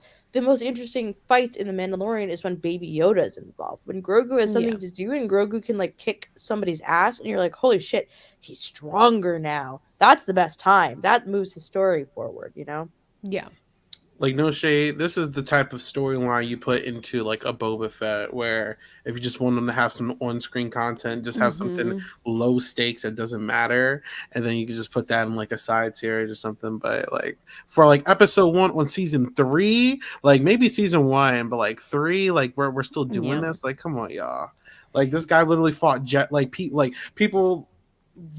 interesting fights in the Mandalorian is when Baby Yoda is involved. When Grogu has Yeah. something to do and Grogu can like kick somebody's ass and you're like, "Holy shit, he's stronger now." That's the best time. That moves the story forward, you know? Yeah. Like no shade, this is the type of storyline you put into like a Boba Fett, where if you just want them to have some on-screen content, just have something Mm-hmm. low stakes that doesn't matter, and then you can just put that in like a side series or something. But like for like episode 1 on season 3, like maybe season 1, but like 3, like we're still doing Yeah. this. Like come on, y'all. Like this guy literally fought people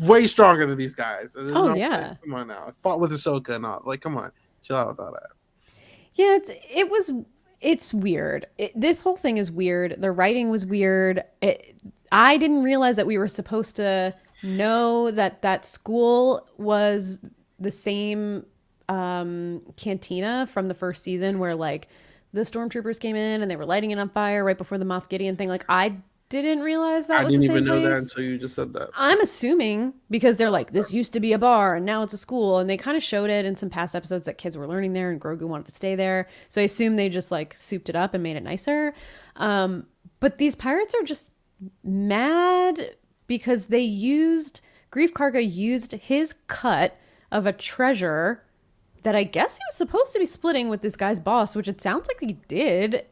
way stronger than these guys. You Oh know what I'm saying? yeah. Come on now, fought with Ahsoka and all. Like come on, chill out with all that. Yeah, it's weird. This whole thing is weird. The writing was weird. I didn't realize that we were supposed to know that that school was the same cantina from the first season where like the stormtroopers came in and they were lighting it on fire right before the Moff Gideon thing. Like I didn't realize that I was the didn't same even know that place. until you just said that. I'm assuming because they're like, this used to be a bar and now it's a school. And they kind of showed it in some past episodes that kids were learning there and Grogu wanted to stay there. So I assume they just like souped it up and made it nicer. But these pirates are just mad because Grief Karga used his cut of a treasure that I guess he was supposed to be splitting with this guy's boss, which it sounds like he did,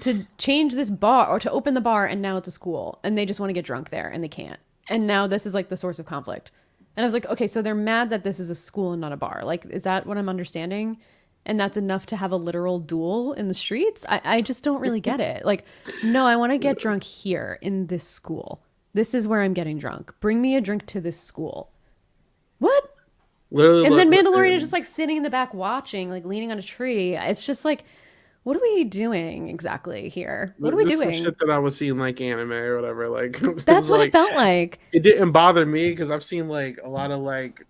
to change this bar or to open the bar, and now it's a school and they just want to get drunk there and they can't. And now this is like the source of conflict. And I was like, okay, so they're mad that this is a school and not a bar. Like, is that what I'm understanding? And that's enough to have a literal duel in the streets? I just don't really get it. Like, no, I want to get drunk here in this school. This is where I'm getting drunk. Bring me a drink to this school. What? Literally, And then look, Mandalorian is listen, just like sitting in the back watching, like leaning on a tree. It's just like, what are we doing exactly here? What are we this is some doing? shit that I was seeing like anime or whatever. Like, it That's was what it like felt like. it didn't bother me because I've seen like a lot of like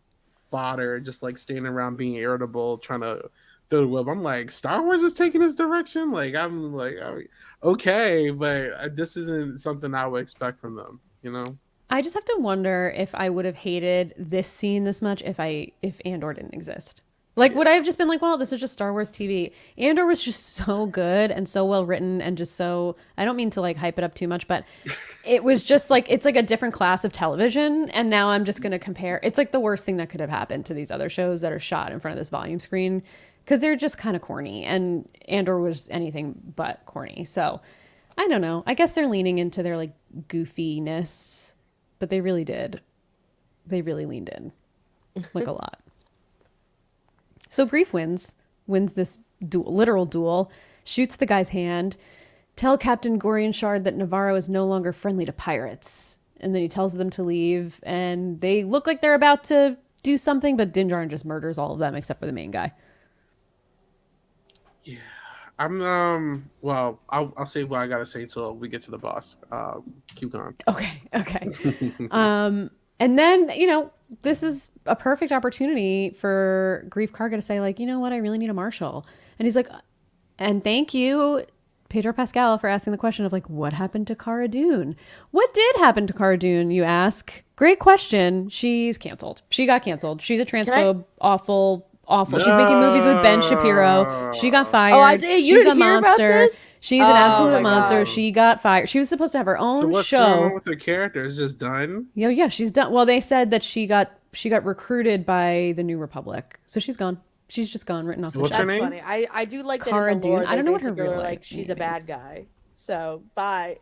fodder just like standing around being irritable, trying to throw the web. I'm like, Star Wars is taking this direction. Like, I'm like, okay, but this isn't something I would expect from them. You know? I just have to wonder if I would have hated this scene this much if Andor didn't exist. Like, would I have just been like, well, this is just Star Wars TV? Andor was just so good and so well written and just so, I don't mean to like hype it up too much, but it was just like, it's like a different class of television. And now I'm just going to compare. It's like the worst thing that could have happened to these other shows that are shot in front of this volume screen because they're just kind of corny. And Andor was anything but corny. So I don't know. I guess they're leaning into their like goofiness, but they really did. They really leaned in like a lot. So Grief wins this literal duel, shoots the guy's hand. Tell Captain Gorian Shard that Navarro is no longer friendly to pirates. And then he tells them to leave, and they look like they're about to do something, but Din Djarin just murders all of them except for the main guy. Yeah. Well, I'll say what I gotta say till we get to the boss. Keep going. Okay. And then, this is a perfect opportunity for Grief Karga to say, like, you know what, I really need a marshal. And he's like, and thank you, Pedro Pascal, for asking the question of, like, what happened to Cara Dune? What did happen to Cara Dune, you ask? Great question. She's canceled. She got canceled. She's a transphobe. Awful. She's making movies with Ben Shapiro. She got fired. Oh, Isaiah, you She's didn't a hear about monster. this? She's an Oh absolute my monster. God. She got fired. She was supposed to have her own So what's show. going on with her character? It's just done. Yeah, she's done. Well, they said that she got recruited by the New Republic, so she's gone. She's just gone, written off the What's show. her That's name? funny. I do like Cara that in the lore. Dune. I don't know what her basically real are like she's a name bad is. guy. So bye.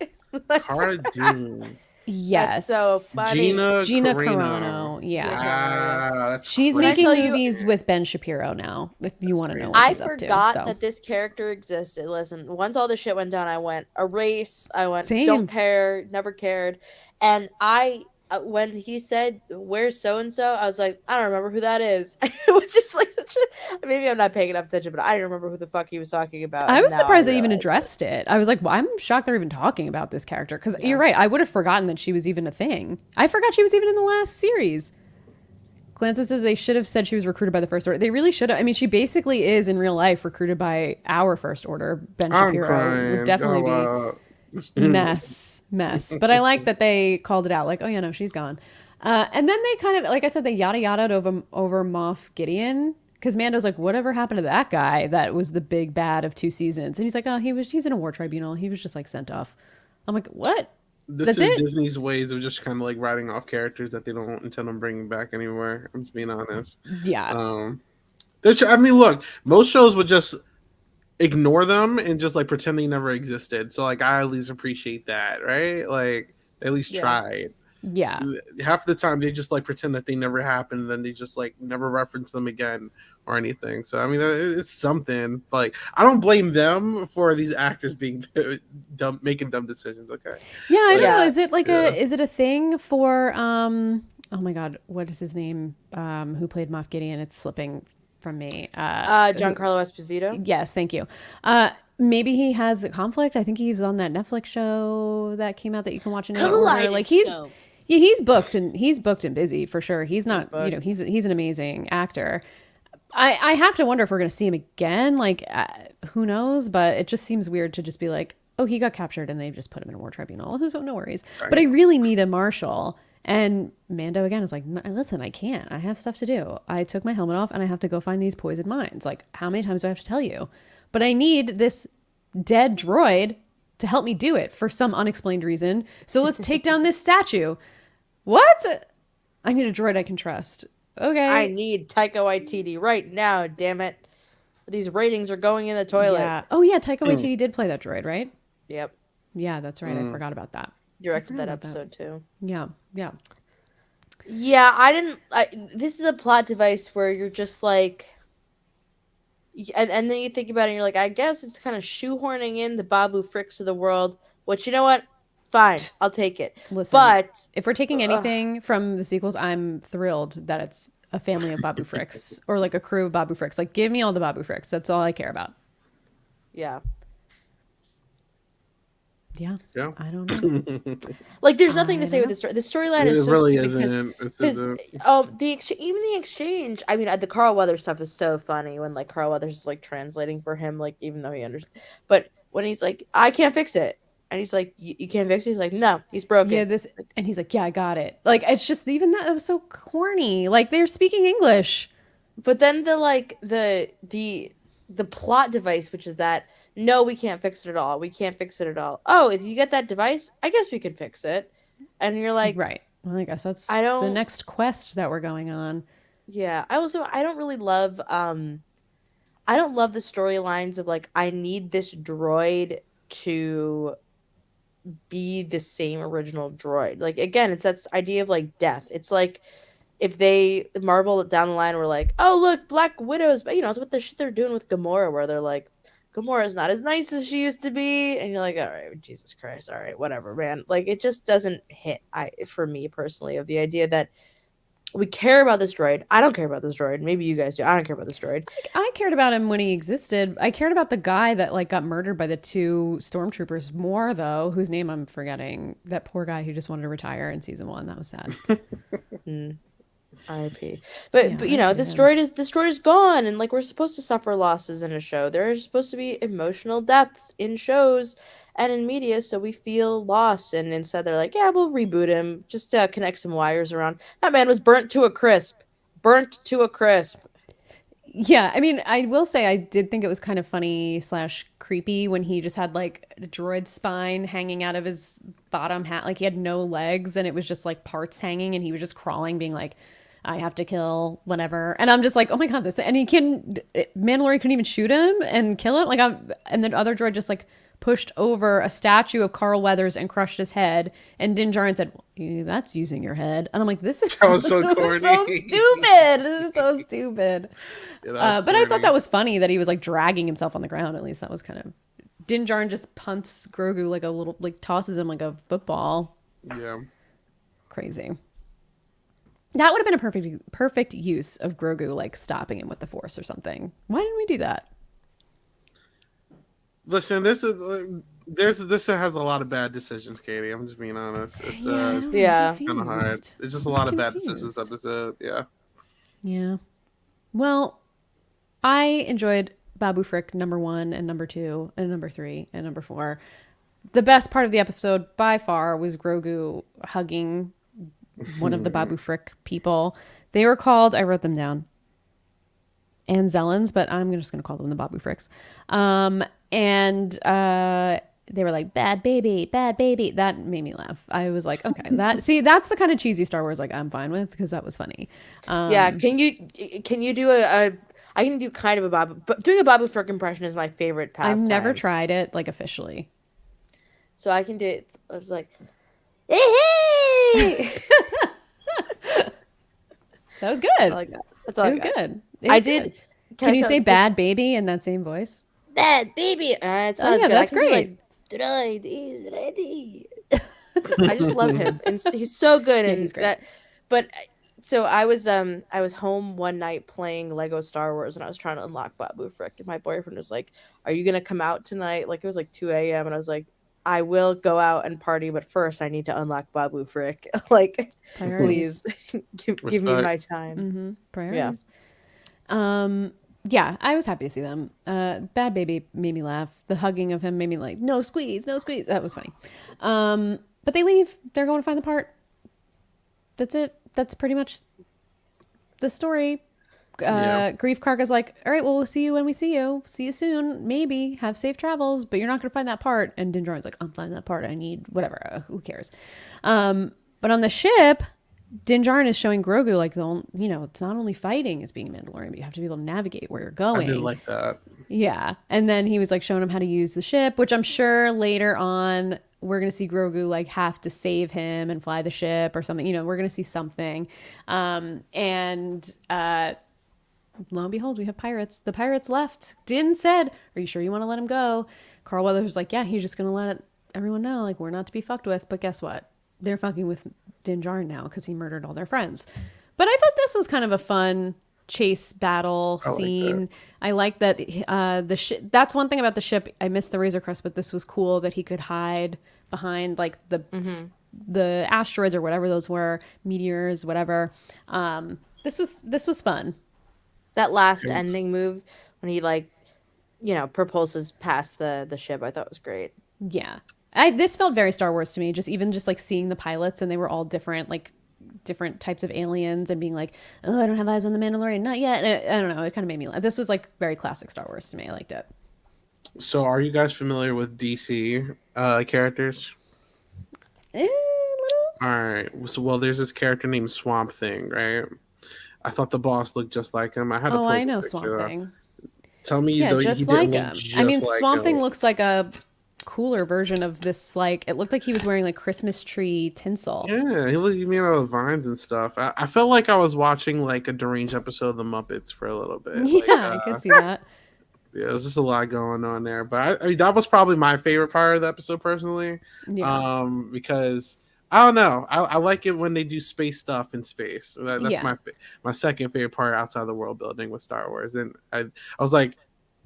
Cara Dune. Yes, That's so funny. Gina Carano. Carano. Yeah, Wow, that's she's crazy. making Can I tell you- movies with Ben Shapiro now. If you want to know crazy. what I she's up to, forgot so. that this character existed. Listen, once all this shit went down, I went erase. I went Same. don't care, never cared. And I, when he said where's so and so, I was like, I don't remember who that is. It was just like such a. Maybe I'm not paying enough attention, but I didn't remember who the fuck he was talking about. I and was now surprised they even realize it. addressed it. I was like, well, I'm shocked they're even talking about this character because Yeah. you're right. I would have forgotten that she was even a thing. I forgot she was even in the last series. Glances says they should have said she was recruited by the First Order. They really should have. I mean, she basically is in real life recruited by our First Order. Ben I'm Shapiro crying. would definitely be mess. But I like that they called it out. Like, oh yeah, no, she's gone. And then they kind of, like I said, they yada yada over Moff Gideon. Because Mando's like, whatever happened to that guy that was the big bad of 2 seasons? And he's like, oh, he's in a war tribunal. He was just like sent off. I'm like, what? This That's is it? Disney's ways of just kind of like writing off characters that they don't intend on bringing back anywhere. I'm just being honest. Yeah. I mean, look, most shows would just ignore them and just like pretend they never existed. So like, I at least appreciate that, right? Like, they at least Yeah. tried. Yeah. Half the time they just like pretend that they never happened, and then they just like never reference them again or anything. So I mean, it's something. Like, I don't blame them for these actors being dumb, making dumb decisions. Okay. Yeah, I don't Yeah. know. Is it like Yeah. is it a thing for oh my god, what is his name? Who played Moff Gideon? It's slipping from me. Giancarlo Esposito. Yes, thank you. Maybe he has a conflict. I think he was on that Netflix show that came out that you can watch in order. Like he's booked and busy for sure. He's not, he's an amazing actor. I have to wonder if we're going to see him again. Like, who knows? But it just seems weird to just be like, oh, he got captured and they just put him in a war tribunal. So no worries. Right. But I really need a marshal. And Mando again is like, listen, I can't. I have stuff to do. I took my helmet off and I have to go find these poisoned mines. Like, how many times do I have to tell you? But I need this dead droid to help me do it for some unexplained reason. So let's take down this statue. What? I need a droid I can trust. Okay. I need Taika Waititi right now. Damn it! These ratings are going in the toilet. Yeah. Oh yeah, Taika Waititi did play that droid, right? Yep. Yeah, that's right. I forgot about that. Directed forgot that about that. episode too. Yeah. Yeah. Yeah, this is a plot device where you're just like, and then you think about it and you're like, I guess it's kind of shoehorning in the Babu Fricks of the world, which, you know what? Fine, I'll take it. Listen, But if we're taking anything from the sequels, I'm thrilled that it's a family of Babu Fricks or like a crew of Babu Fricks. Like, give me all the Babu Fricks. That's all I care about. yeah, Yeah. Yeah. I don't know. like there's nothing to I say with know. the story. The storyline It is so really stupid because isn't. This Because isn't. even the exchange, I mean, the Carl Weathers stuff is so funny when like Carl Weathers is like translating for him, like even though he understands, but when he's like, I can't fix it, and he's like, you can't fix it. He's like, no, he's broken. Yeah, and he's like, yeah, I got it. Like, it's just even that, it was so corny. Like, they're speaking English. But then the plot device, which is that no, we can't fix it at all. We can't fix it at all. Oh, if you get that device, I guess we could fix it. And you're like, Right. Well, I guess that's I the don't- next quest that we're going on. yeah. I don't really love I don't love the storylines of like I need this droid to be the same original droid. Like again, it's that idea of like death. It's like if they Marvel down the line were like, oh look, Black Widows, but it's what the shit they're doing with Gamora, where they're like, Gamora's not as nice as she used to be, and you're like, all right, Jesus Christ, all right, whatever, man. Like it just doesn't hit. For me personally, of the idea that we care about this droid. I don't care about this droid. Maybe you guys do. I don't care about this droid. I cared about him when he existed. I cared about the guy that like got murdered by the two stormtroopers more though, whose name I'm forgetting. That poor guy who just wanted to retire in season 1. That was sad. RIP. But this droid is gone, and like we're supposed to suffer losses in a show. There are supposed to be emotional depths in shows and in media, so we feel loss. And instead, they're like, "Yeah, we'll reboot him just to connect some wires around." That man was burnt to a crisp. Burnt to a crisp. Yeah, I mean, I will say I did think it was kind of funny / creepy when he just had like a droid spine hanging out of his bottom hat. Like he had no legs and it was just like parts hanging and he was just crawling, being like, I have to kill whatever. And I'm just like, oh my God, and Mandalorian couldn't even shoot him and kill him. And the other droid just like pushed over a statue of Carl Weathers and crushed his head. And Din Djarin said, that's using your head. And I'm like, this is That was so corny. so stupid. This is so stupid. Yeah, but I thought that was funny that he was like dragging himself on the ground. At least that was kind of. Din Djarin just punts Grogu like a little, like tosses him like a football. Yeah. Crazy. That would have been a perfect use of Grogu, like stopping him with the Force or something. Why didn't we do that? Listen, this has a lot of bad decisions, Katie. I'm just being honest. It's Yeah. kind of hard. It's just a lot of bad decisions this episode. Yeah. Yeah. Well, I enjoyed Babu Frick number 1 and number 2 and number 3 and number 4. The best part of the episode by far was Grogu hugging one of the Babu Frick people. They were called, I wrote them down, Anzellans, but I'm just going to call them the Babu Fricks. They were like, bad baby, bad baby. That made me laugh. I was like, okay, that's the kind of cheesy Star Wars like I'm fine with, because that was funny. Yeah, can you do I can do kind of a Babu, but doing a Babu Frick impression is my favorite pastime. I've never tried it like officially. So I can do it. I was like, hey! That was good. That's all I got. That's all It I was got. good. I did. Can you say bad baby in that same voice? Bad baby? It sounds yeah, good. that's I can do, great. Droid is ready. I just love him, and he's so good. And he's great. So I was home one night playing Lego Star Wars, and I was trying to unlock Babu Frick, and my boyfriend was like, "Are you gonna come out tonight?" Like it was like 2 a.m. and I was like, "I will go out and party, but first I need to unlock Babu Frick." Like, Priorities. please give me my time. Mm-hmm. Priorities. Yeah, I was happy to see them. Bad baby made me laugh. The hugging of him made me like, no squeeze, no squeeze. That was funny. But they leave. They're going to find the part. That's it. That's pretty much the story. Grief Karga's like, all right, well, we'll see you when we see you. See you soon. Maybe have safe travels, but you're not going to find that part. And Din Djarin's like, I'm finding that part. I need whatever. Who cares? But on the ship, Din Djarin is showing Grogu like it's not only fighting, it's being a Mandalorian, but you have to be able to navigate where you're going. I did like that. Yeah. And then he was like showing him how to use the ship, which I'm sure later on we're going to see Grogu like have to save him and fly the ship or something. We're going to see something. Lo and behold, we have pirates. The pirates left. Din said, are you sure you want to let him go? Carl Weathers was like, yeah, he's just going to let everyone know, like, we're not to be fucked with. But guess what? They're fucking with Din Djarin now because he murdered all their friends. But I thought this was kind of a fun chase battle scene. I like that that's one thing about the ship. I missed the Razor Crest, but this was cool that he could hide behind like the asteroids or whatever those were, meteors, whatever. This was fun. That last ending move when he propulses past the ship, I thought was great. Yeah. This felt very Star Wars to me, just like seeing the pilots and they were all different types of aliens and being like, oh, I don't have eyes on the Mandalorian, not yet. I don't know. It kind of made me laugh. This was like very classic Star Wars to me. I liked it. So are you guys familiar with DC characters? Little. All right. So, there's this character named Swamp Thing, right? I thought the boss looked just like him. I had to pull I know the Swamp picture up. Thing. Tell me, Yeah, though, just he like didn't him. look I mean, just like Swamp him. Thing looks like a cooler version of this. Like it looked like he was wearing like Christmas tree tinsel. Yeah, he looked me out of vines and stuff. I felt like I was watching like a deranged episode of the Muppets for a little bit. Like, Yeah, I could see that. yeah, it was just a lot going on there. But I mean, that was probably my favorite part of the episode personally, Yeah, because I don't know, I like it when they do space stuff in space. So that's yeah. my second favorite part outside of the world building with Star Wars. And I was like,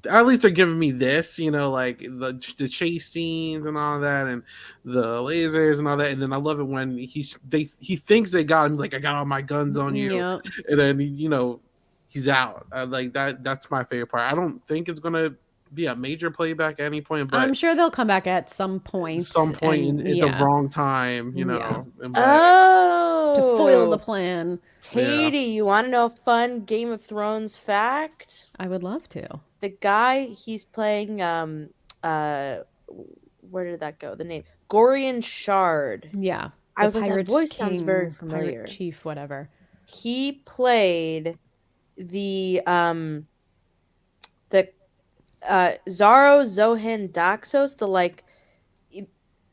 at least they're giving me this, like the chase scenes and all that, and the lasers and all that. And then I love it when he thinks they got him, like, I got all my guns on you, Yeah. and then he's out. Like that. That's my favorite part. I don't think it's gonna be a major playback at any point, I'm but sure they'll come back at some point. some point And at the wrong time, Yeah. But to foil the Oh, plan. yeah. Katie, you want to know a fun Game of Thrones fact? I would love to. The guy he's playing, uh, where did that go? The name Gorian Shard. Yeah. I was like, that voice sounds very familiar. Pirate chief, whatever. He played the Zaro Zohan Daxos, the like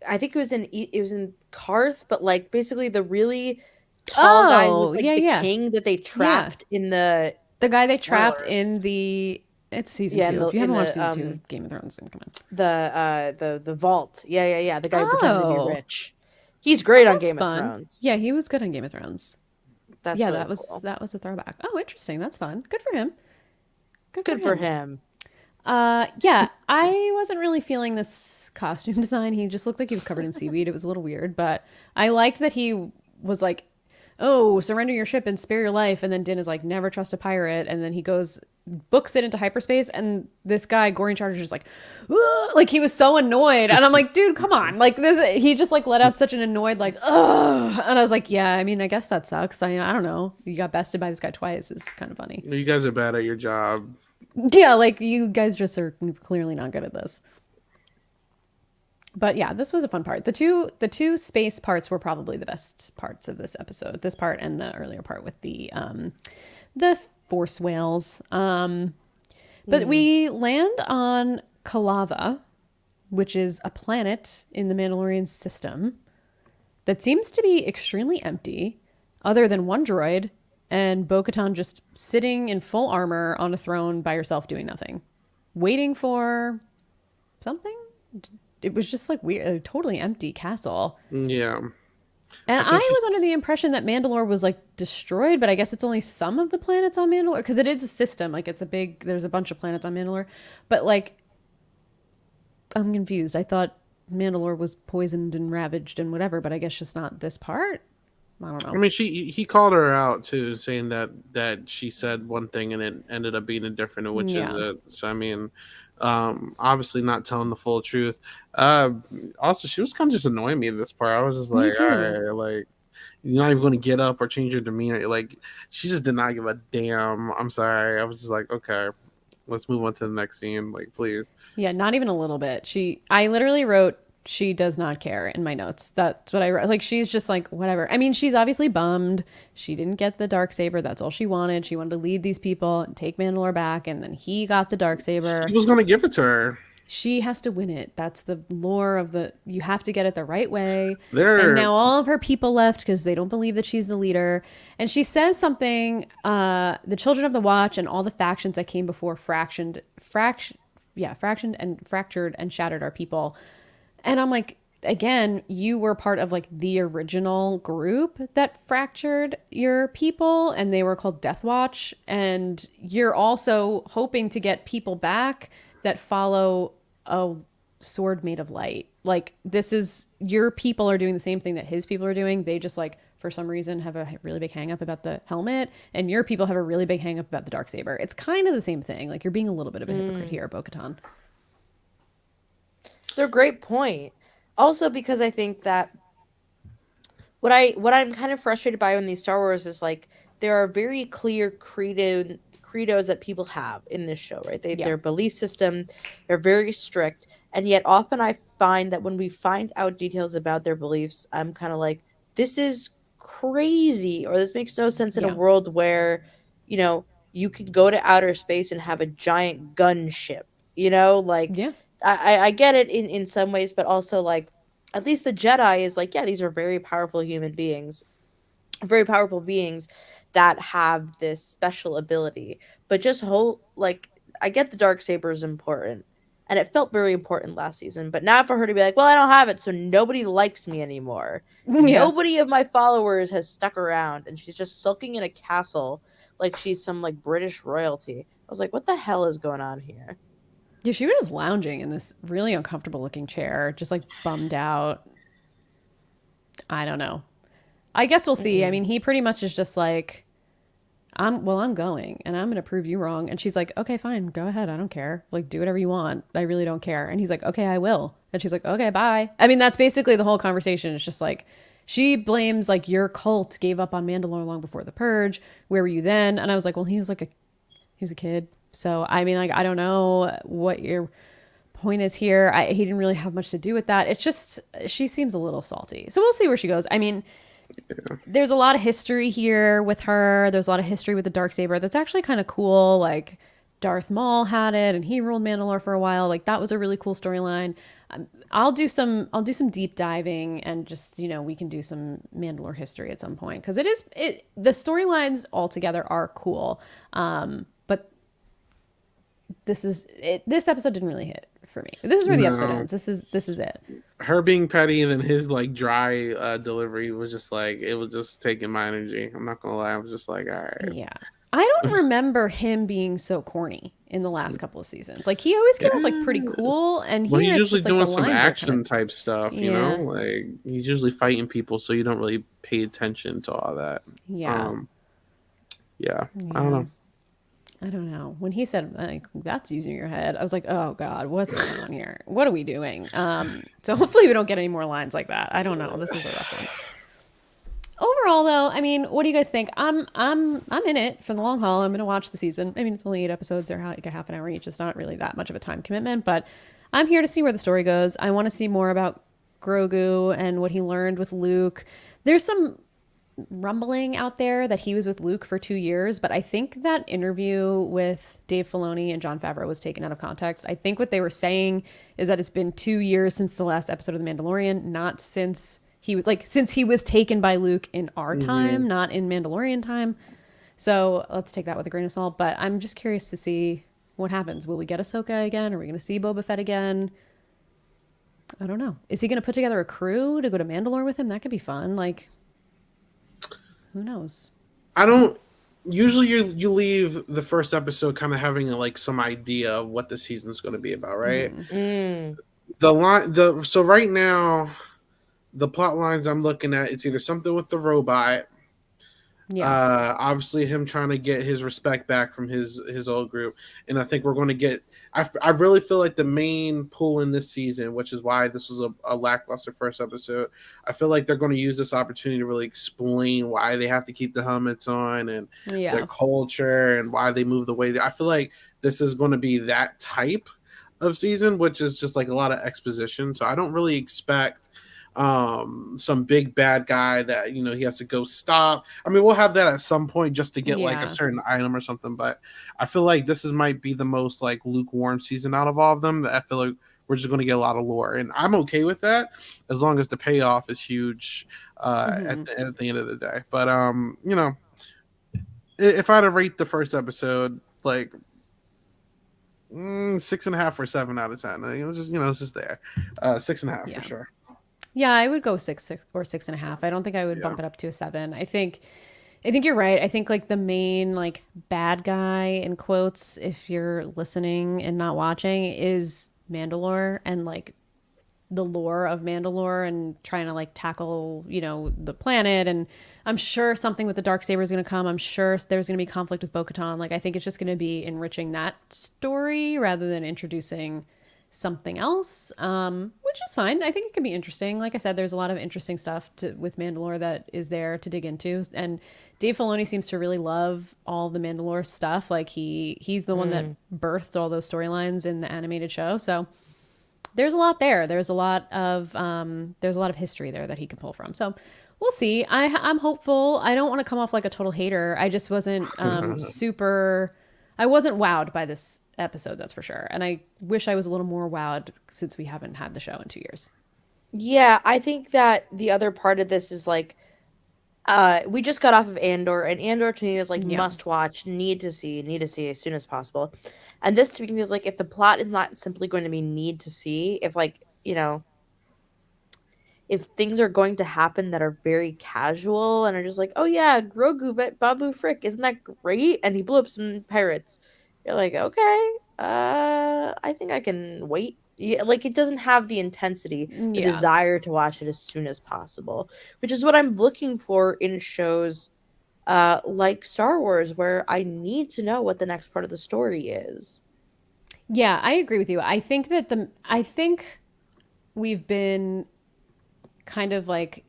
I think it was in Karth, but like basically the really tall guy who was like the yeah. king that they trapped in the The guy they trapped Spoilers. in the it's season Yeah, 2. If you haven't in watched the, season 2 of Game of Thrones, then come on. the vault. Yeah. The guy who pretended to Oh. be rich. He's great on That's Game fun. of Thrones. Yeah, he was good on Game of Thrones. That's Yeah, really that was cool. that was a throwback. Oh, interesting. That's fun. Good for him. Good for him. Yeah, I wasn't really feeling this costume design. He just looked like he was covered in seaweed. It was a little weird, but I liked that he was like, "Oh, surrender your ship and spare your life." And then Din is like, "Never trust a pirate." And then he books it into hyperspace, and this guy, Gorian Charter, is just like, "Ugh!" Like he was so annoyed. And I'm like, dude, come on. Like this, he just like let out such an annoyed, like, ugh. And I was like, yeah, I mean, I guess that sucks. I don't know. You got bested by this guy twice. It's kind of funny. You guys are bad at your job. Yeah, like you guys just are clearly not good at this. But yeah, this was a fun part. The two space parts were probably the best parts of this episode. This part and the earlier part with the force whales. But we land on Kalava, which is a planet in the Mandalorian system that seems to be extremely empty, other than one droid and Bo-Katan just sitting in full armor on a throne by herself doing nothing, waiting for something. It was just like weird, a totally empty castle. Yeah. And I think she's- was under the impression that Mandalore was like destroyed, but I guess it's only some of the planets on Mandalore because it is a system. Like there's a bunch of planets on Mandalore, but like I'm confused. I thought Mandalore was poisoned and ravaged and whatever, but I guess just not this part. I don't know. I mean, he called her out too, saying that she said one thing and it ended up being a different, which Yeah. is it. So I mean, obviously not telling the full truth. Also, she was kind of just annoying me in this part. I was just Me like, too. all right, like you're not even going to get up or change your demeanor. Like she just did not give a damn. I'm sorry. I was just like, okay, let's move on to the next scene. Like, please. Yeah, not even a little bit. I literally wrote, she does not care in my notes. That's what I wrote. Like, she's just like, whatever. I mean, she's obviously bummed. She didn't get the Darksaber. That's all she wanted. She wanted to lead these people and take Mandalore back. And then he got the Darksaber. He was going to give it to her. She has to win it. That's the lore of you have to get it the right way. There. And now all of her people left because they don't believe that she's the leader. And she says something, the children of the watch and all the factions that came before fractioned and fractured and shattered our people. And I'm like, again, you were part of like the original group that fractured your people and they were called Death Watch. And you're also hoping to get people back that follow a sword made of light. Like your people are doing the same thing that his people are doing. They just like, for some reason, have a really big hang up about the helmet, and your people have a really big hang up about the Darksaber. It's kind of the same thing. Like you're being a little bit of a hypocrite here, Bo-Katan. It's a great point. Also, because I think that what I'm kind of frustrated by in these Star Wars is like there are very clear credos that people have in this show, right? Their belief system, they're very strict, and yet often I find that when we find out details about their beliefs, I'm kind of like, this is crazy, or this makes no sense in a world where, you could go to outer space and have a giant gunship, like. Yeah. I get it in some ways, but also like at least the Jedi is like, yeah, these are very powerful human beings, very powerful beings that have this special ability. But just whole like I get the dark saber is important. And it felt very important last season, but now for her to be like, "Well, I don't have it, so nobody likes me anymore. Yeah. Nobody of my followers has stuck around," and she's just sulking in a castle like she's some like British royalty. I was like, "What the hell is going on here?" Yeah, she was just lounging in this really uncomfortable looking chair, just like bummed out. I don't know. I guess we'll see. I Mm-mm. mean, he pretty much is just like, I'm going and I'm going to prove you wrong. And she's like, okay, fine, go ahead. I don't care. Like, do whatever you want. I really don't care. And he's like, okay, I will. And she's like, okay, bye. I mean, that's basically the whole conversation. It's just like, she blames like your cult gave up on Mandalore long before the purge. Where were you then? And I was like, well, he was a kid. So, I mean, like, I don't know what your point is here. He didn't really have much to do with that. It's just, she seems a little salty. So we'll see where she goes. I mean, there's a lot of history here with her. There's a lot of history with the Darksaber that's actually kind of cool. Like Darth Maul had it, and he ruled Mandalore for a while. Like that was a really cool storyline. I'll do some deep diving, and just we can do some Mandalore history at some point because the storylines altogether are cool. But this episode didn't really hit for me. This is where the episode No, ends. This is it. her being petty and then his like dry delivery was just like it was just taking my energy. I'm not gonna lie, I was just like, all Yeah. I don't remember him being so corny in the last couple of seasons. Like he always came off like pretty right. cool, and Well, here he's it's usually just like the doing some lines are kind of action type stuff, you know? yeah, Like he's usually fighting people, so you don't really pay attention to all that. yeah, Um, yeah, I don't yeah. know. I don't know. When he said like that's using your head, I was like, oh god, what's going on here? What are we doing? So hopefully we don't get any more lines like that. I don't know. This is a rough one. Overall, though, I mean, what do you guys think? I'm in it for the long haul. I'm gonna watch the season. I mean, it's only 8 episodes. They're like a half an hour each. It's not really that much of a time commitment, but I'm here to see where the story goes. I want to see more about Grogu and what he learned with Luke. There's some rumbling out there that he was with Luke for 2 years, but I think that interview with Dave Filoni and Jon Favreau was taken out of context. I think what they were saying is that it's been 2 years since the last episode of The Mandalorian, not since he was taken by Luke in our Hmm. time, not in Mandalorian time. So let's take that with a grain of salt. But I'm just curious to see what happens. Will we get Ahsoka again? Are we going to see Boba Fett again? I don't know. Is he going to put together a crew to go to Mandalore with him? That could be fun. Like, who knows? I don't. Usually, you leave the first episode kind of having like some idea of what the season's going to be about, right? Hmm. Mm. So right now the plot lines I'm looking at, it's either something with the robot, Yeah. obviously him trying to get his respect back from his old group, and I think we're going to get. I really feel like the main pull in this season, which is why this was a lackluster first episode. I feel like they're going to use this opportunity to really explain why they have to keep the helmets on and their Yeah. culture and why they move the way. I feel like this is going to be that type of season, which is just like a lot of exposition. So I don't really expect some big bad guy that he has to go stop. I mean, we'll have that at some point just to get like a Yeah. certain item or something, but I feel like this might be the most like lukewarm season out of all of them. That I feel like we're just going to get a lot of lore, and I'm okay with that as long as the payoff is huge Hmm. at the end of the day. But if I had to rate the first episode, like 6.5 or 7 out of 10, it was just it's just there, 6.5 for Yeah. sure. Yeah, I would go six or 6.5. I don't think I would Yeah. bump it up to a 7. I think you're right. I think like the main like bad guy in quotes, if you're listening and not watching, is Mandalore and like the lore of Mandalore and trying to like tackle, the planet. And I'm sure something with the dark saber is going to come. I'm sure there's going to be conflict with Bo-Katan. Like I think it's just going to be enriching that story rather than introducing something else, which is fine. I think it can be interesting. Like I said, there's a lot of interesting stuff with Mandalore that is there to dig into, and Dave Filoni seems to really love all the Mandalore stuff. Like he's the one that Mm. birthed all those storylines in the animated show. So there's a lot there. There's a lot of history there that he can pull from. So we'll see. I'm hopeful. I don't want to come off like a total hater. I just wasn't super. I wasn't wowed by this episode, that's for sure. And I wish I was a little more wowed since we haven't had the show in 2 years. Yeah, I think that the other part of this is like we just got off of Andor, and Andor to me is like Yeah. must watch, need to see as soon as possible. And this to me feels like if the plot is not simply going to be need to see, if like, you know, if things are going to happen that are very casual and are just like, oh yeah, Grogu, but Babu Frick, isn't that great? And he blew up some pirates. You're like, okay, I think I can wait. Yeah, like it doesn't have the intensity, the Yeah. desire to watch it as soon as possible, which is what I'm looking for in shows like Star Wars, where I need to know what the next part of the story is. Yeah, I agree with you. I think we've been kind of like,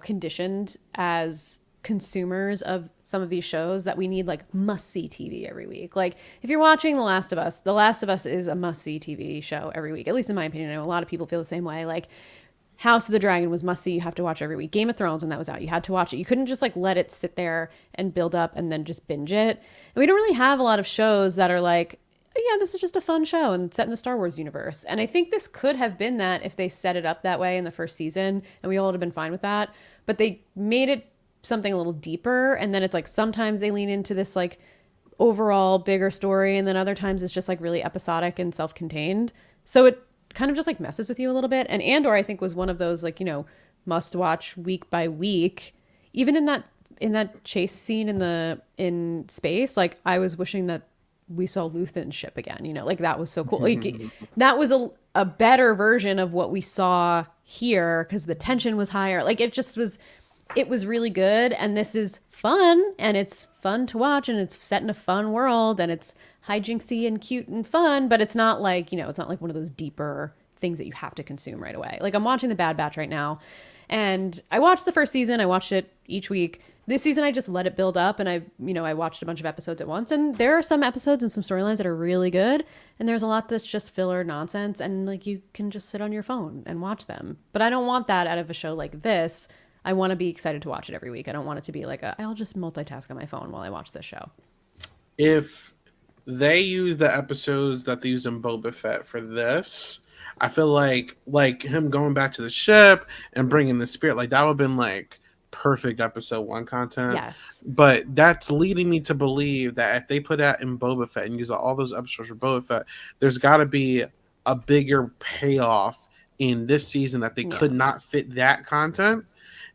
conditioned as consumers of some of these shows that we need like must see TV every week. Like if you're watching The Last of Us is a must see TV show every week, at least in my opinion. I know a lot of people feel the same way. Like House of the Dragon was must see, you have to watch every week. Game of Thrones, when that was out, you had to watch it. You couldn't just like let it sit there and build up and then just binge it. And we don't really have a lot of shows that are like, oh, yeah, this is just a fun show and set in the Star Wars universe. And I think this could have been that if they set it up that way in the first season, and we all would have been fine with that. But they made it something a little deeper, and then it's like sometimes they lean into this like overall bigger story, and then other times it's just like really episodic and self-contained. So it kind of just like messes with you a little bit. And Andor, I think, was one of those like, must watch week by week. Even in that chase scene in space, like I was wishing that we saw Luthen's ship again, like that was so cool. Like that was a better version of what we saw here because the tension was higher. Like it was really good. And this is fun, and it's fun to watch, and it's set in a fun world, and it's hijinksy and cute and fun, but it's not like, it's not like one of those deeper things that you have to consume right away. Like I'm watching The Bad Batch right now, and I watched the first season. I watched it each week. This season, I just let it build up, and I watched a bunch of episodes at once. And there are some episodes and some storylines that are really good, and there's a lot that's just filler nonsense, and like you can just sit on your phone and watch them. But I don't want that out of a show like this. I want to be excited to watch it every week. I don't want it to be like I'll just multitask on my phone while I watch this show. If they use the episodes that they used in Boba Fett for this, I feel like him going back to the ship and bringing the spirit, like that would have been like perfect episode 1 content. Yes. But that's leading me to believe that if they put that in Boba Fett and use all those episodes for Boba Fett, there's got to be a bigger payoff in this season that they could not fit that content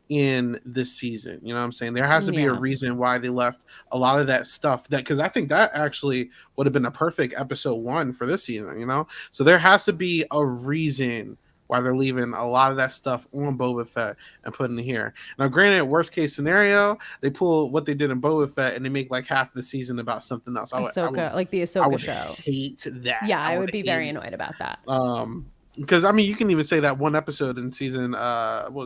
in this season. You know what I'm saying? There has to be a reason why they left a lot of that stuff, that because I think that actually would have been a perfect episode 1 for this season, so there has to be a reason why they're leaving a lot of that stuff on Boba Fett and putting it here. Now granted, worst case scenario, they pull what they did in Boba Fett and they make like half the season about something else. Ahsoka, like the I Ahsoka would show. hate that. Yeah, I would be very annoyed about that. Because I mean, you can even say that one episode in season,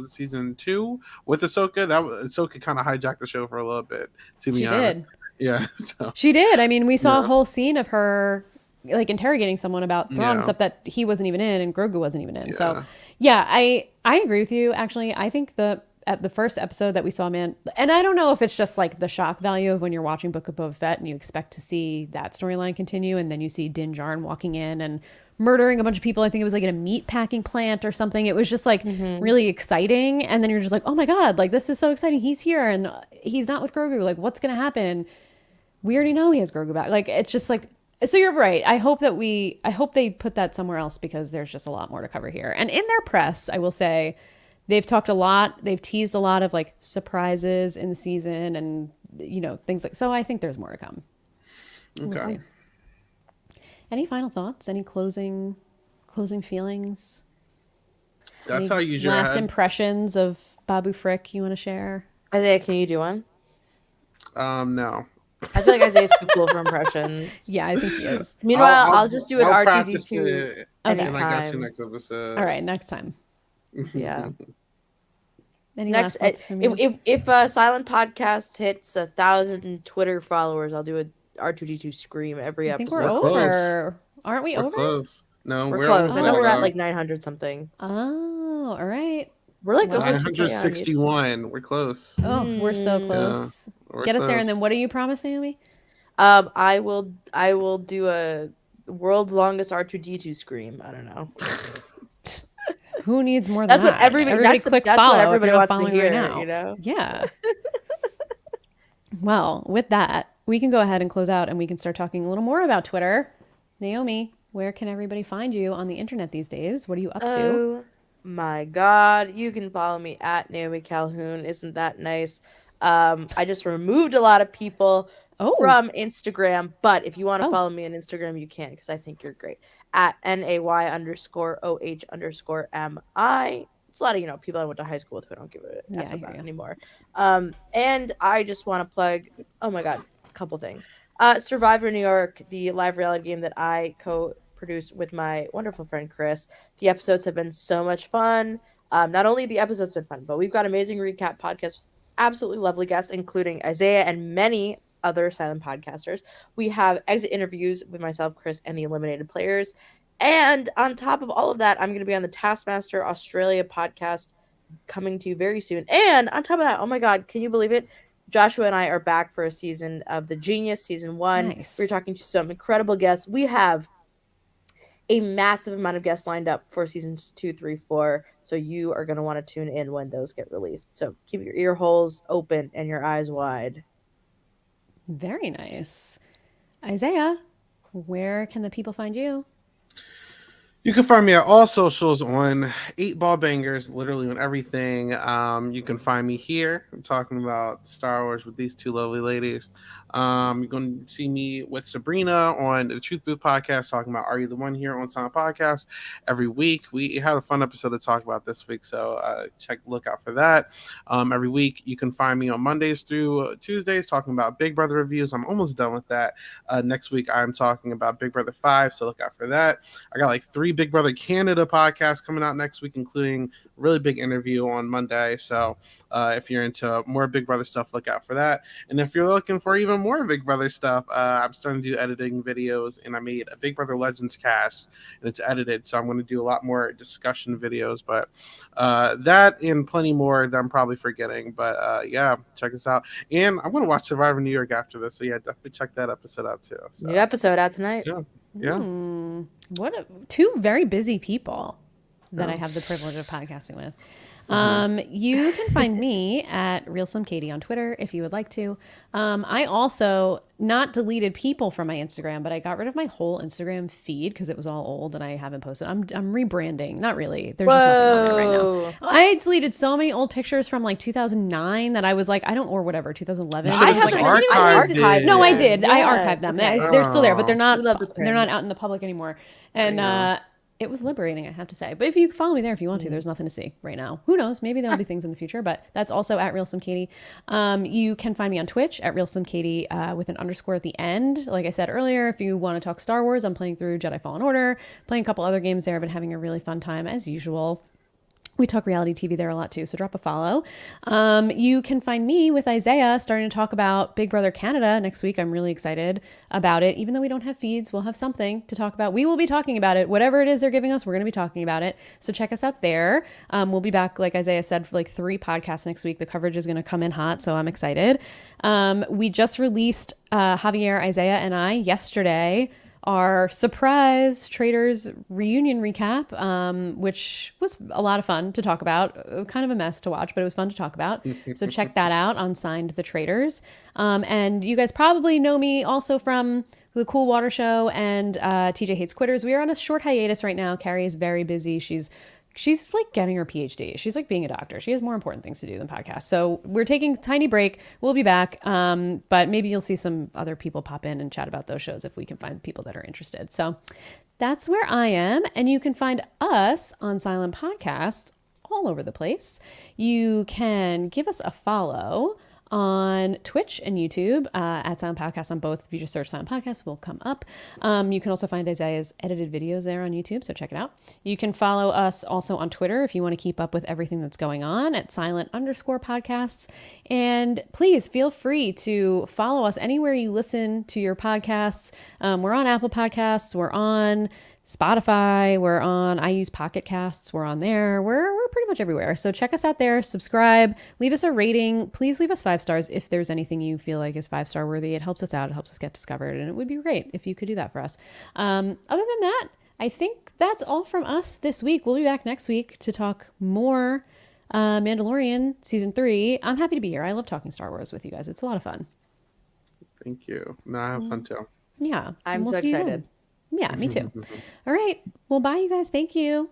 season 2 with Ahsoka, that Ahsoka kind of hijacked the show for a little bit. To be honest, yeah, so. She did. I mean, we saw a whole scene of her like interrogating someone about Thrawn and stuff that he wasn't even in, and Grogu wasn't even in. Yeah. So, yeah, I agree with you. Actually, I think the first episode that we saw, man, and I don't know if it's just like the shock value of when you're watching Book of Boba Fett and you expect to see that storyline continue, and then you see Din Djarin walking in and murdering a bunch of people. I think it was like in a meat packing plant or something. It was just like really exciting. And then you're just like, oh my God, like this is so exciting. He's here and he's not with Grogu. Like what's going to happen? We already know he has Grogu back. Like, it's just like, so you're right. I hope they put that somewhere else because there's just a lot more to cover here. And in their press, I will say they've talked a lot. They've teased a lot of like surprises in the season and, things like, so I think there's more to come. We'll see. Any final thoughts? Any closing feelings? That's how you use your last head. Impressions of Babu Frick you want to share? Isaiah, can you do one? No. I feel like Isaiah's too cool for impressions. Yeah, I think he is. Meanwhile, I'll just do an R2D2 and I got you next episode. All right, next time. Yeah. Any next, last thoughts from you? if Silent Podcast hits 1,000 Twitter followers, I'll do a R2D2 scream every I think episode. we're over. Aren't we we're over? Close. No, we're close. I know we're at at like 900 something. Oh, all right. We're like 961. We're close. Oh, we're so close. Yeah, Get us there, and then what do you promise, Naomi? I will do a world's longest R2D2 scream. I don't know. Who needs more than That's what that? everybody. Everybody click That's follow what if everybody you're not wants to following right hear. now. You know. Yeah. Well, with that, we can go ahead and close out and we can start talking a little more about Twitter. Naomi, where can everybody find you on the internet these days? What are you up to? Oh my God. You can follow me at Naomi Calhoun. Isn't that nice? I just removed a lot of people Oh, from Instagram, but if you want to oh, follow me on Instagram, you can because I think you're great. At NAY_OH_MI. It's a lot of, people I went to high school with who don't give a yeah, F I hear about you. anymore. And I just want to plug, oh my God, a couple things. Survivor New York, the live reality game that I co-produced with my wonderful friend Chris. The episodes have been so much fun. Not only the episodes have been fun, but we've got amazing recap podcasts with absolutely lovely guests, including Isaiah and many other silent podcasters. We have exit interviews with myself, Chris, and the eliminated players. And on top of all of that, I'm going to be on the Taskmaster Australia podcast coming to you very soon. And on top of that, oh my God, can you believe it? Joshua and I are back for a season of The Genius, season 1. We're Nice. talking to some incredible guests. We have a massive amount of guests lined up for seasons 2, 3, 4. So you are going to want to tune in when those get released. So keep your ear holes open and your eyes wide. Very nice. Isaiah, where can the people find you? You can find me at all socials on 8 Ball Bangers, literally on everything. You can find me here talking about Star Wars with these two lovely ladies. You're going to see me with Sabrina on the Truth Booth podcast talking about Are You the One here on Sound Podcast every week. We had a fun episode to talk about this week, so look out for that. Every week you can find me on Mondays through Tuesdays talking about Big Brother reviews. I'm almost done with that. Next week I'm talking about Big Brother 5, so look out for that. I got like 3 Big Brother Canada podcasts coming out next week, including a really big interview on Monday. So if you're into more Big Brother stuff, look out for that. And if you're looking for even more Big Brother stuff, I'm starting to do editing videos, and I made a Big Brother Legends cast, and it's edited. So I'm going to do a lot more discussion videos, but that and plenty more that I'm probably forgetting. But yeah, check us out. And I'm going to watch Survivor New York after this. So yeah, definitely check that episode out too. So, New episode out tonight. Yeah. Yeah. What two very busy people that Yeah. I have the privilege of podcasting with. You can find me at Real Slim Katie on Twitter if you would like to. I also not deleted people from my Instagram, but I got rid of my whole Instagram feed because it was all old and I haven't posted. I'm rebranding. Not really. There's just nothing on there right Whoa. now. I deleted so many old pictures from like 2009 that I was like, I don't, or whatever, 2011. You I should was have like, just I can't even archived it. No, I did. I Yeah, archived them. okay. They're still there, but they're not. We love the They're not cringe. out in the public anymore. And Yeah. it was liberating, I have to say. But if you follow me there if you want to, there's nothing to see right now. Who knows? Maybe there'll be things in the future, but that's also at Real Slim Katie. You can find me on Twitch at Real Slim Katie with an underscore at the end. Like I said earlier, if you want to talk Star Wars, I'm playing through Jedi Fallen Order, playing a couple other games there. I've been having a really fun time as usual. We talk reality TV there a lot too, so drop a follow. You can find me with Isaiah starting to talk about Big Brother Canada next week. I'm really excited about it. Even though we don't have feeds, we'll have something to talk about. We will be talking about it. Whatever it is they're giving us, we're going to be talking about it. So check us out there. We'll be back, like Isaiah said, for like 3 podcasts next week. The coverage is going to come in hot, so I'm excited. We just released Javier, Isaiah, and I yesterday our surprise Traders reunion recap, which was a lot of fun to talk about. Kind of a mess to watch, but it was fun to talk about. So check that out on Signed the Traders. And you guys probably know me also from the Cool Water Show and TJ Hates Quitters. We are on a short hiatus right now. Carrie is very busy. She's like getting her PhD. She's like being a doctor. She has more important things to do than podcasts. So we're taking a tiny break. We'll be back. But maybe you'll see some other people pop in and chat about those shows if we can find people that are interested. So that's where I am. And you can find us on Silent Podcasts all over the place. You can give us a follow on Twitch and YouTube at Silent Podcast on both. If you just search Silent Podcast, will come up. You can also find Isaiah's edited videos there on YouTube, so check it out. You can follow us also on Twitter if you want to keep up with everything that's going on at silent_podcasts. And please feel free to follow us anywhere you listen to your podcasts. We're on Apple Podcasts. We're on Spotify. We're on, I use Pocket Casts. We're on there. We're pretty much everywhere. So check us out there, subscribe, leave us a rating. Please leave us 5 stars if there's anything you feel like is 5-star worthy. It helps us out. It helps us get discovered. And it would be great if you could do that for us. Other than that, I think that's all from us this week. We'll be back next week to talk more Mandalorian season 3. I'm happy to be here. I love talking Star Wars with you guys. It's a lot of fun. Thank you. No, I have fun too. Yeah. I'm We'll so see you then. excited. Yeah, me too. All right. Well, bye, you guys. Thank you.